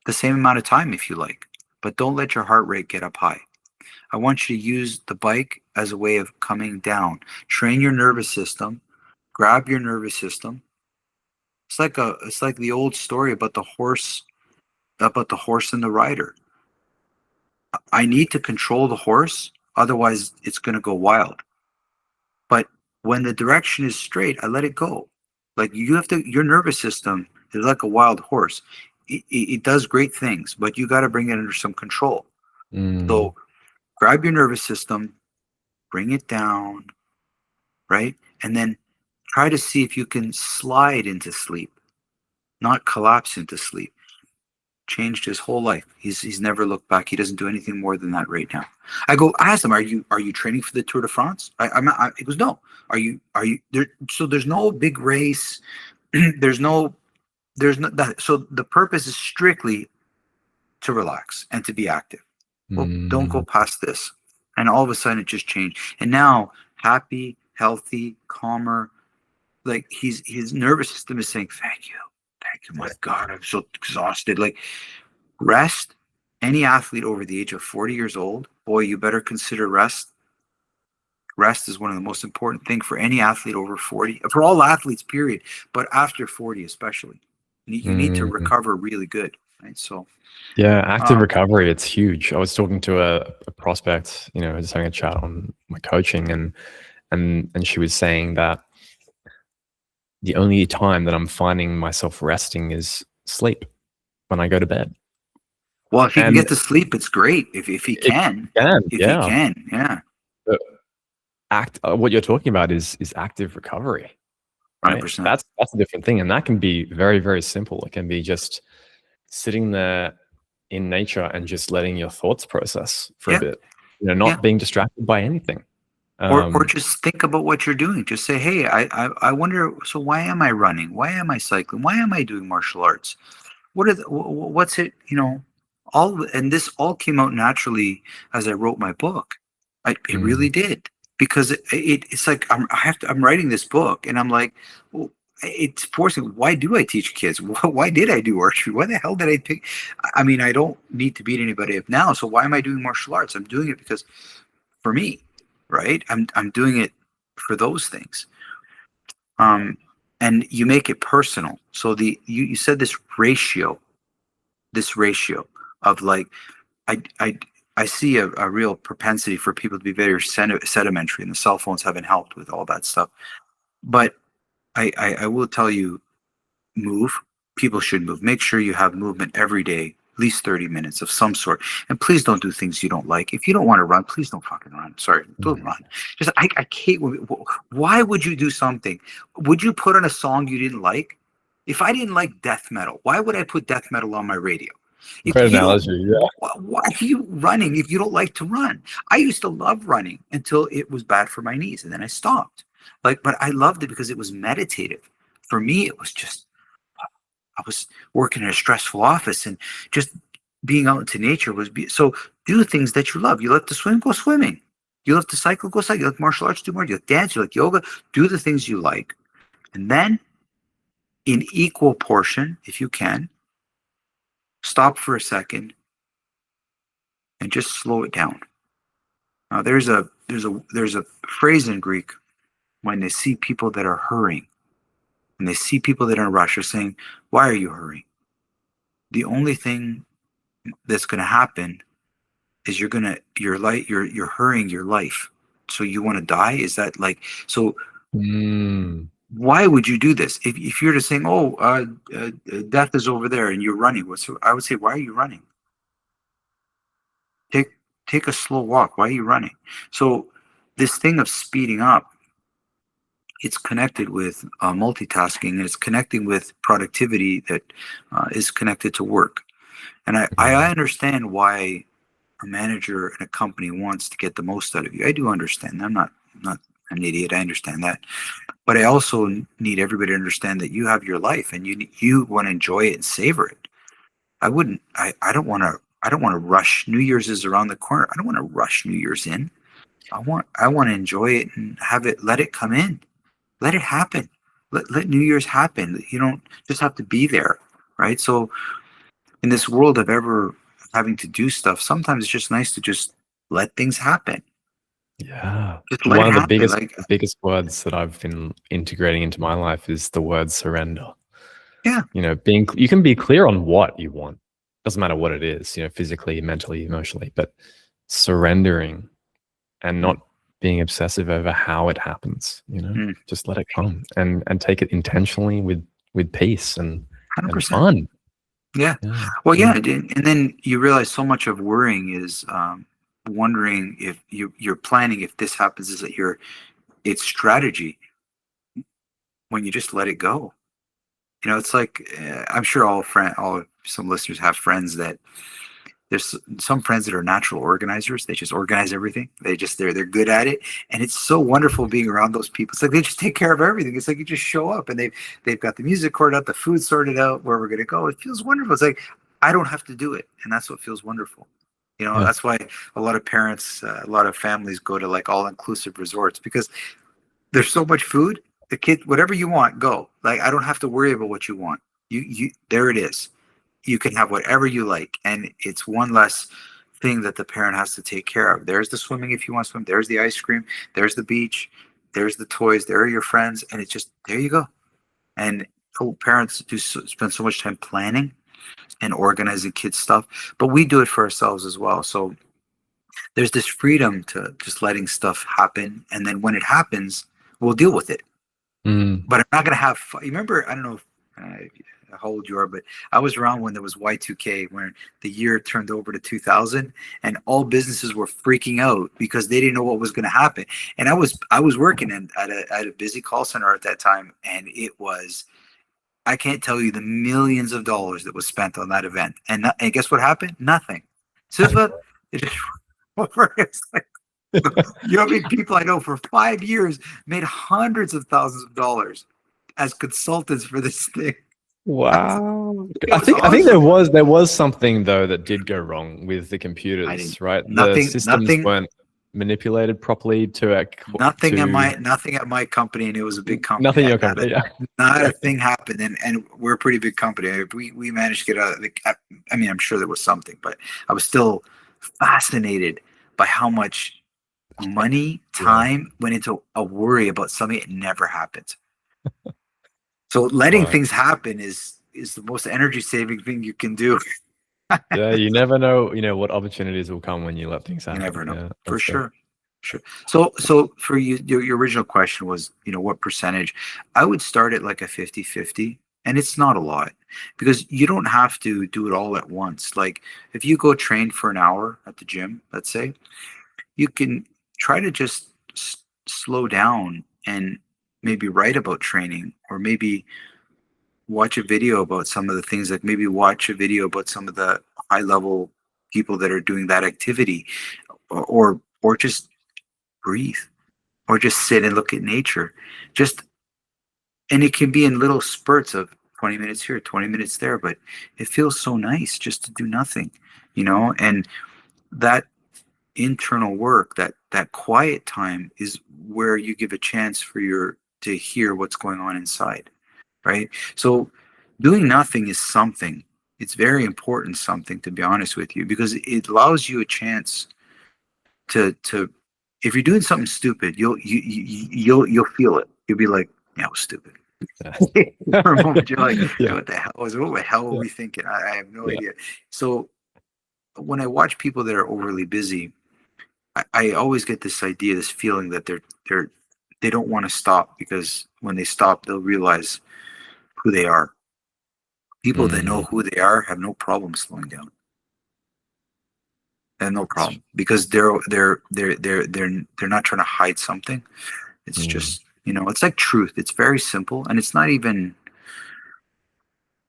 the same amount of time if you like, but don't let your heart rate get up high. I want you to use the bike as a way of coming down. Train your nervous system, grab your nervous system. It's like the old story about the horse and the rider. I need to control the horse, otherwise it's going to go wild. But when the direction is straight, I let it go. Like, your nervous system is like a wild horse. It does great things, but you got to bring it under some control. So grab your nervous system, bring it down, right? And then try to see if you can slide into sleep, not collapse into sleep. Changed his whole life. He's never looked back. He doesn't do anything more than that right now. I asked him, are you training for the Tour de France? He goes, no. Are you there? So there's no big race. There's no there's no that, so the purpose is strictly to relax and to be active. Well, don't go Mm, past this. And all of a sudden it just changed. And now happy, healthy, calmer, like his nervous system is saying, thank you. Thank you. My God, I'm so exhausted. Like rest, any athlete over the age of 40 years old, boy, you better consider rest. Rest is one of the most important things for any athlete over 40, for all athletes, period. But after 40, especially, you need to mm. recover really good. Right. So, Yeah, active um, recovery, it's huge. I was talking to a prospect, just having a chat on my coaching, and she was saying that the only time that I'm finding myself resting is sleep when I go to bed. well, if he can And get to sleep, it's great. If he it can, can, if he yeah. can, yeah, But what you're talking about is active recovery, right? 100%. That's a different thing. And that can be very, very simple. It can be just sitting there in nature and just letting your thoughts process for a Yeah, bit, yeah. not being distracted by anything. Or Um, just think about what you're doing. Just say, hey, I wonder. So why am I running? Why am I cycling? Why am I doing martial arts? What are what's it? And this all came out naturally as I wrote my book. It mm, really did, because it's like I'm writing this book and I'm like, well, it's forcing. Why do I teach kids? Why did I do archery? Why the hell did I pick? I mean, I don't need to beat anybody up now. So why am I doing martial arts? I'm doing it because for me, right? I'm doing it for those things. Um, and you make it personal. So you said this ratio of like I I I see a real propensity for people to be very sedimentary, and the cell phones haven't helped with all that stuff. But I will tell you, move. People should move. Make sure you have movement every day, at least 30 minutes of some sort. And please don't do things you don't like. If you don't want to run, please don't fucking run. Sorry, don't mm. run. Just I can't. Why would you do something? Would you put on a song you didn't like? If I didn't like death metal, why would I put death metal on my radio? If Great you don't, analogy. Yeah. why are you running if you don't like to run? I used to love running until it was bad for my knees, and then I stopped. But I loved it because it was meditative. For me, it was just I was working in a stressful office, and just being out into nature so do things that you love. You love to swim, go swimming. You love to cycle, go cycle. You like martial arts, do more. You like dance, you like yoga, do the things you like. And then in equal portion, if you can, stop for a second and just slow it down. Now there's a phrase in Greek when they see people that are hurrying, when they see people that are in a rush, they're saying, why are you hurrying? The only thing that's gonna happen is you're hurrying your life. So you want to die? Is that like so? Mm. Why would you do this? If you're just saying, "Oh, death is over there," and you're running, I would say, "Why are you running? Take take a slow walk. Why are you running?" So this thing of speeding up, it's connected with multitasking, and it's connecting with productivity that is connected to work. And I Mm. understand why a manager in a company wants to get the most out of you. I do understand. I'm not an idiot. I understand that. But I also need everybody to understand that you have your life and you want to enjoy it and savor it. I wouldn't I don't want to rush. New Year's is around the corner. I don't want to rush New Year's in. I want to enjoy it and have it let it come in. Let it happen. Let New Year's happen. You don't just have to be there, right? So in this world of ever having to do stuff, sometimes it's just nice to just let things happen. Yeah. Just let One it of the happen. biggest Like, the biggest words that I've been integrating into my life is the word surrender. yeah, You can be clear on what you want. Doesn't matter what it is, physically, mentally, emotionally, but surrendering and mm, not being obsessive over how it happens, mm, just let it come and take it intentionally with peace and 100%. fun. Yeah. Yeah. Well, yeah. Yeah. And then you realize so much of worrying is wondering if you're planning if this happens, is that it's strategy when you just let it go. It's like I'm sure all some listeners have friends that There's some friends that are natural organizers. They just organize everything. They're good at it, and it's so wonderful being around those people. It's like they just take care of everything. It's like you just show up, and they've got the music corded out, the food sorted out, where we're gonna go. It feels wonderful. It's like I don't have to do it, and that's what feels wonderful. Yeah. That's why a lot of parents, a lot of families go to like all-inclusive resorts because there's so much food. The kid, whatever you want, go. Like I don't have to worry about what you want. You there it is. You can have whatever you like, and it's one less thing that the parent has to take care of. There's the swimming if you want to swim. There's the ice cream. There's the beach. There's the toys. There are your friends, and it's just there you go. And parents do spend so much time planning and organizing kids stuff, but we do it for ourselves as well. So there's this freedom to just letting stuff happen, and then when it happens, we'll deal with it. But I'm not gonna have fun. You remember? I don't know how old you are, but I was around when there was Y2K, when the year turned over to 2000, and all businesses were freaking out because they didn't know what was going to happen. And I was working at a busy call center at that time, and it was, I can't tell you the millions of dollars that was spent on that event. And guess what happened? Nothing. So it just it's like, you know, how many people I know for 5 years made hundreds of thousands of dollars as consultants for this thing. Wow. It I was think awesome. there was something though that did go wrong with the computers, right? The systems Nothing, weren't manipulated properly nothing at my company, and it was a big company. nothing in your company. Yeah. Not a thing happened, and we're a pretty big company. We managed to get out of the. I mean, I'm sure there was something, but I was still fascinated by how much money, Yeah. time went into a worry about something that never happened. So letting Wow. things happen is the most energy saving thing you can do. Yeah, you never know, what opportunities will come when you let things You happen. never know, Yeah, for that's good. sure. Sure. So for you, your original question was, what percentage? I would start at like a 50-50, and it's not a lot because you don't have to do it all at once. Like if you go train for an hour at the gym, let's say, you can try to just slow down and maybe write about training, or maybe watch a video about some of the things, like maybe watch a video about some of the high level people that are doing that activity, or just breathe, or just sit and look at nature. Just, and it can be in little spurts of 20 minutes here, 20 minutes there, but it feels so nice just to do nothing, and that internal work, that quiet time is where you give a chance for your to hear what's going on inside, right? So doing nothing is something. It's very important something, to be honest with you, because it allows you a chance to if you're doing something stupid, you'll feel it. You'll be like, yeah, it was stupid. For a moment, you're like, Yeah. what the hell were Yeah. we thinking? I have no Yeah. idea. So when I watch people that are overly busy, I always get this idea, this feeling that they don't want to stop, because when they stop, they'll realize who they are. People that know Mm, who they are have no problem slowing down. They have no it's- problem because they're not trying to hide something. It's mm, just, it's like truth. It's very simple, and it's not even.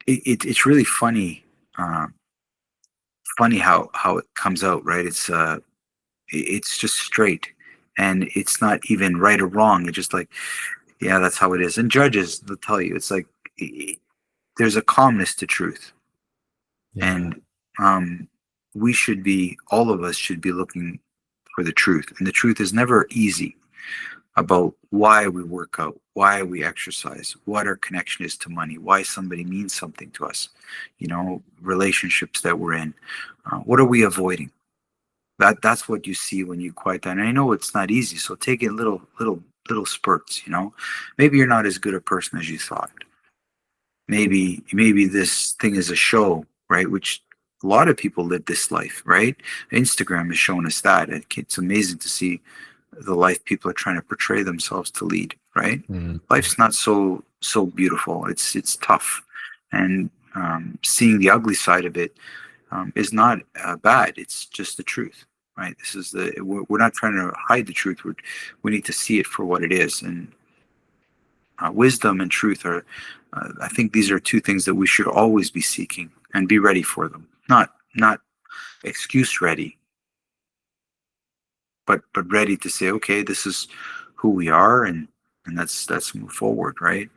It's really funny. Uh, Funny how it comes out, right? It's just straight, and it's not even right or wrong. It's just like, yeah, that's how it is. And judges, they'll tell you, it's like there's a calmness to truth, yeah. and we should be, all of us should be looking for the truth, and the truth is never easy, about why we work out, why we exercise, what our connection is to money, why somebody means something to us, relationships that we're in. What are we avoiding? That's what you see when you quiet down. And I know it's not easy, so take it little spurts. Maybe you're not as good a person as you thought. Maybe this thing is a show, right? Which a lot of people live this life, right? Instagram has shown us that. It's amazing to see the life people are trying to portray themselves to lead, right? Mm, Life's not so beautiful. It's tough, and seeing the ugly side of it is not bad. It's just the truth, right? This is we're not trying to hide the truth. We need to see it for what it is, and wisdom and truth are. I think these are two things that we should always be seeking and be ready for them. Not excuse ready, but ready to say, okay, this is who we are, and let's move forward, right?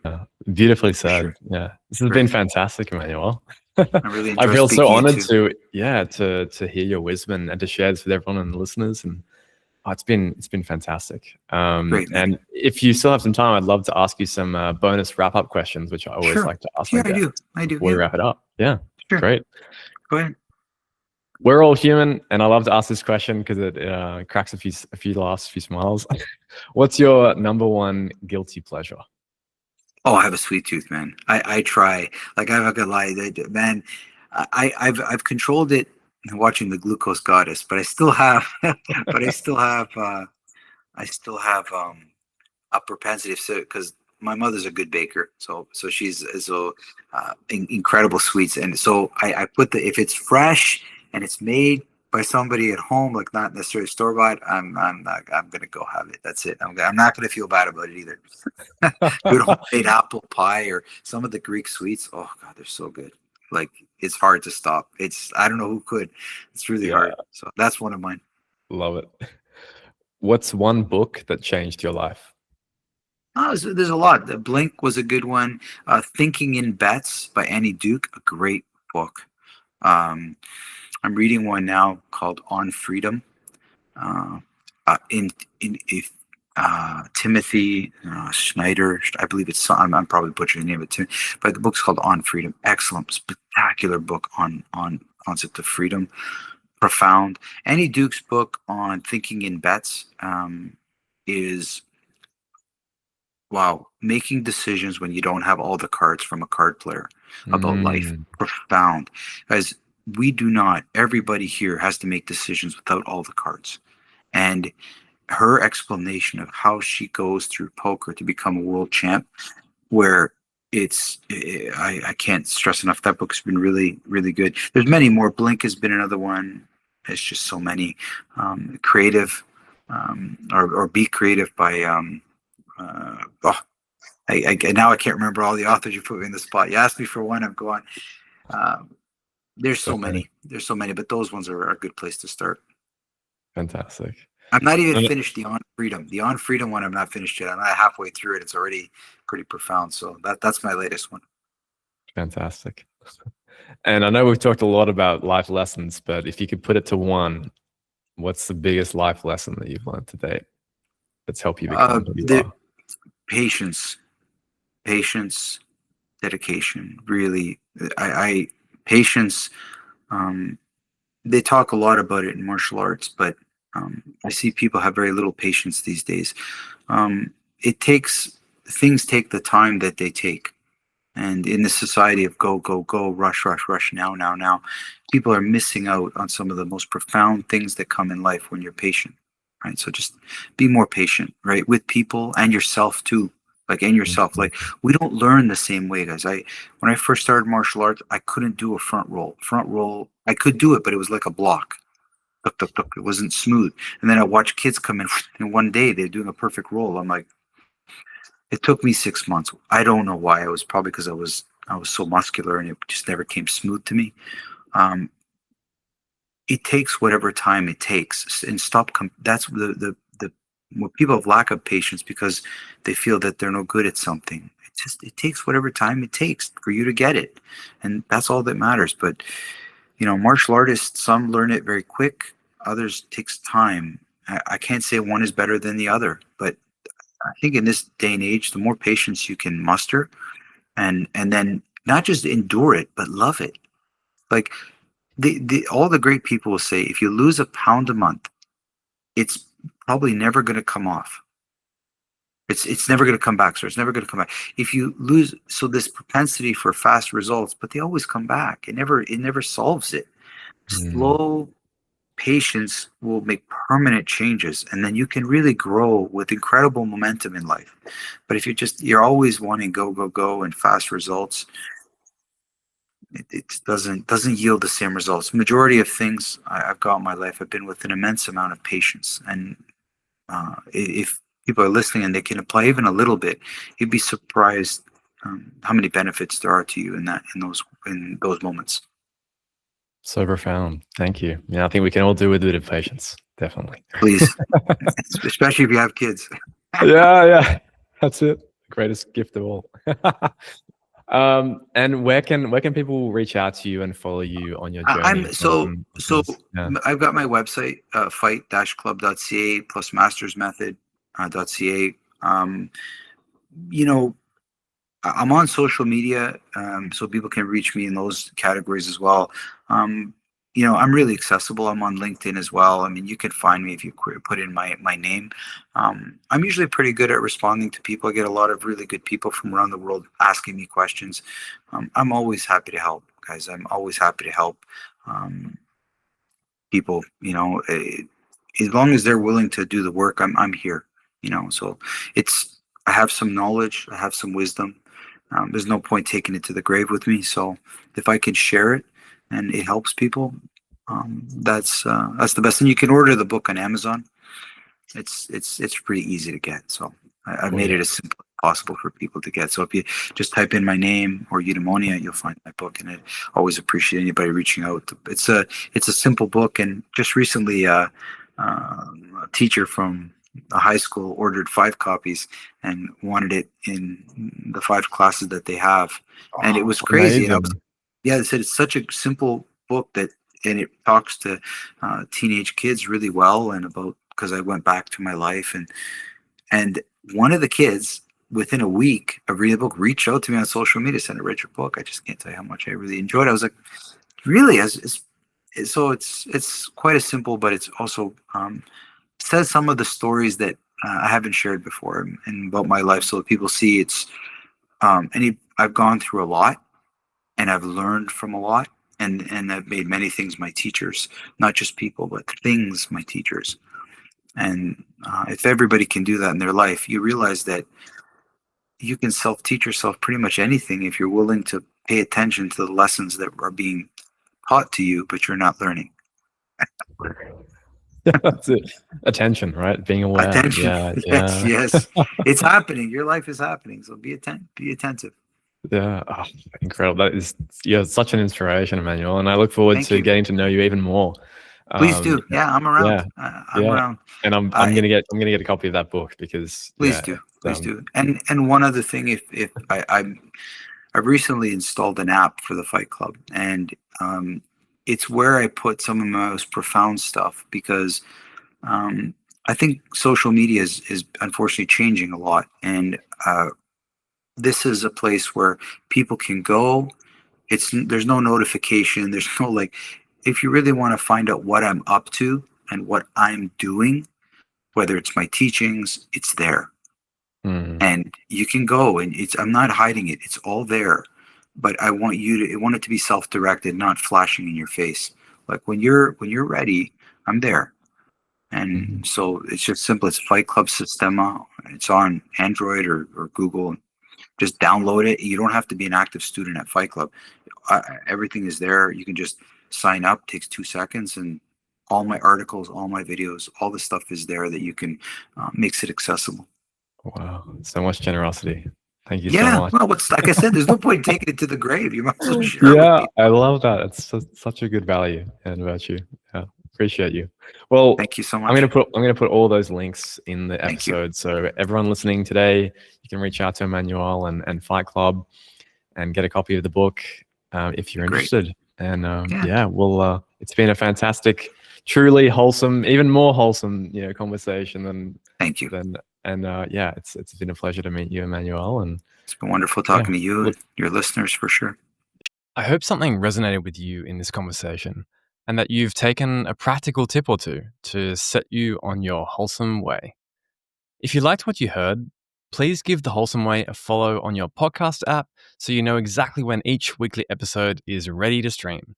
Beautifully For said. sure. Yeah, this has been Great. fantastic, Emmanuel. I really I enjoy feel so speaking it honored too. to hear your wisdom and to share this with everyone and the listeners. And it's been fantastic. Great, man. And if you still have some time, I'd love to ask you some bonus wrap up questions, which I always Sure. like to ask my Yeah, I do. guests I do. before we Yeah. wrap it up. Yeah, Sure. great. Go ahead. We're all human, and I love to ask this question because it cracks a few laughs, a few smiles. What's your number one guilty pleasure? Oh, I have a sweet tooth, man. I try. Like I'm not gonna lie, man. I've controlled it watching the Glucose Goddess, but I still have, but I still have a propensity, so because my mother's a good baker, so she's so incredible sweets, and so I put the if it's fresh and it's made by somebody at home, like not necessarily store bought, I'm gonna go have it. That's it. I'm not gonna feel bad about it either. Good homemade apple pie or some of the Greek sweets. Oh God, they're so good. Like it's hard to stop. It's I don't know who could. It's really Yeah, hard. So that's one of mine. love it. What's one book that changed your life? Oh, there's a lot. The Blink was a good one. Thinking in Bets by Annie Duke, a great book. Um, I'm reading one now called On Freedom. Uh, in if Timothy Schneider, I believe I'm probably butchering the name of it too, but the book's called On Freedom. Excellent, spectacular book on concept of freedom. Profound. Annie Duke's book on thinking in bets is wow, making decisions when you don't have all the cards from a card player about life. Mm, Profound. As we do not, everybody here has to make decisions without all the cards. And her explanation of how she goes through poker to become a world champ, where I can't stress enough that book's been really, really good. There's many more. Blink has been another one. There's just so many. Creative, or Be Creative by oh, now I can't remember all the authors. You put me in the spot. You asked me for one, I'm going. Um, there's so okay, many. There's so many, but those ones are a good place to start. fantastic. I'm not even And finished the On Freedom. The On Freedom one, I'm not finished yet. I'm not halfway through it. It's already pretty profound. So that's my latest one. fantastic. And I know we've talked a lot about life lessons, but if you could put it to one, what's the biggest life lesson that you've learned to date that's helped you become who you The are? patience, patience, dedication. Really, I patience. Um, they talk a lot about it in martial arts, but I see people have very little patience these days. It takes things take the time that they take, and in this society of go go go, rush rush rush, now now now, people are missing out on some of the most profound things that come in life when you're patient, right? So just be more patient, right, with people and yourself too. Like in yourself, like we don't learn the same way, guys. When I first started martial arts, I couldn't do a front roll. Front roll, I could do it, but it was like a block. Tuk, tuk, tuk. It wasn't smooth. And then I watched kids come in one day, they're doing a perfect roll. I'm like, it took me 6 months. I don't know why. It was probably because I was so muscular and it just never came smooth to me. Um, it takes whatever time it takes, and stop. That's the when people have lack of patience because they feel that they're no good at something. It takes whatever time it takes for you to get it, and that's all that matters. But martial artists, some learn it very quick, others takes time. I can't say one is better than the other, but I think in this day and age, the more patience you can muster, and then not just endure it, but love it. Like all the great people will say, if you lose a pound a month, it's probably never going to come off. It's never going to come back. So it's never going to come back. If you lose, so this propensity for fast results, but they always come back. It never solves it. Mm, Slow patience will make permanent changes, and then you can really grow with incredible momentum in life. But if you're always wanting go go go and fast results, it doesn't yield the same results. Majority of things I've got in my life have been with an immense amount of patience, and if people are listening and they can apply even a little bit, you'd be surprised how many benefits there are to you in those moments. So profound. Thank you. Yeah, I think we can all do with a bit of patience. Definitely. Please, especially if you have kids. Yeah. That's it. The greatest gift of all. And where can people reach out to you and follow you on your journey I'm of so Wholesome? so. Because yeah. I've got my website, fight-club.ca plus mastersmethod.ca. You know, I'm on social media, so people can reach me in those categories as well. Um, I'm really accessible. I'm on LinkedIn as well. I mean, you can find me if you put in my name. I'm usually pretty good at responding to people. I get a lot of really good people from around the world asking me questions. I'm always happy to help, guys. I'm always happy to help. Um, People, as long as they're willing to do the work, I'm here. So it's I have some knowledge, I have some wisdom. There's no point taking it to the grave with me. So if I can share it and it helps people, that's the best. And you can order the book on Amazon. It's pretty easy to get. So I've Oh made yeah. it as simple as possible for people to get. So if you just type in my name or Eudaimonia, you'll find my book. And I always appreciate anybody reaching out. It's a simple book. And just recently, a teacher from a high school ordered 5 copies and wanted it in the 5 classes that they have. And it Oh, was crazy. And I was, amazing. yeah, they said it's such a simple book and it talks to teenage kids really well and about because I went back to my life and one of the kids within a week of reading the book reached out to me on social media, said, "I read your book. I just can't tell you how much I really enjoyed it." I was like, "Really?" So it's quite a simple, but it's also says some of the stories that I haven't shared before and about my life, so that people see it's I've gone through a lot and I've learned from a lot. And I've made many things my teachers, not just people, but things my teachers. And if everybody can do that in their life, you realize that you can self-teach yourself pretty much anything if you're willing to pay attention to the lessons that are being taught to you, but you're not learning. That's it. Attention, right? Being aware. Attention. Yeah, Yes, yeah. yes. It's happening. Your life is happening. So be attentive. Yeah. Oh, incredible. That is, yeah, such an inspiration, Emmanuel. And I look forward Thank to you. getting to know you even more. Please do. Yeah, Yeah, I'm around. yeah, I'm yeah. around. And I'm Uh, gonna get a copy of that book because Please yeah, do. it's, Please do. And one other thing, if I've recently installed an app for the Fight Club, and it's where I put some of my most profound stuff because um, I think social media is unfortunately changing a lot, and this is a place where people can go. There's no notification. There's no like, if you really want to find out what I'm up to and what I'm doing, whether it's my teachings, it's there mm, and you can go and I'm not hiding it, it's all there, but I want it to be self-directed, not flashing in your face. Like when you're ready, I'm there. mhm. And so it's just simple. It's Fight Club Systema. It's on Android or Google. Just download it. You don't have to be an active student at Fight Club. Everything is there. You can just sign up, takes 2 seconds, and all my articles, all my videos, all the stuff is there that you can makes it accessible. Wow, so much generosity. Thank you so Yeah, much. well, what's like I said, there's no point taking it to the grave. You might as well share it with Yeah, people. I love that. It's such a good value and virtue. Yeah, appreciate you. Well, Thank you so I'm gonna much. put I'm gonna put all those links in the Thank you. episode. So everyone listening today, you can reach out to Emmanuel and Fight Club and get a copy of the book if you're Great. interested. And Yeah. yeah, well, it's been a fantastic, truly wholesome, even more wholesome, conversation Thank you. than and yeah, it's been a pleasure to meet you, Emmanuel. And It's been wonderful yeah, talking to you look, and your listeners for sure. I hope something resonated with you in this conversation and that you've taken a practical tip or two to set you on your wholesome way. If you liked what you heard, please give The Wholesome Way a follow on your podcast app so you know exactly when each weekly episode is ready to stream.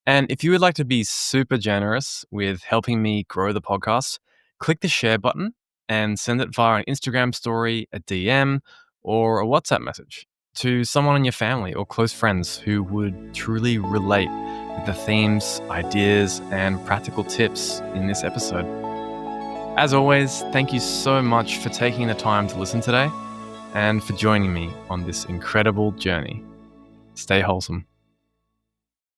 And if you would like to be super generous with helping me grow the podcast, click the share button and send it via an Instagram story, a DM, or a WhatsApp message to someone in your family or close friends who would truly relate with the themes, ideas, and practical tips in this episode. As always, thank you so much for taking the time to listen today and for joining me on this incredible journey. Stay wholesome.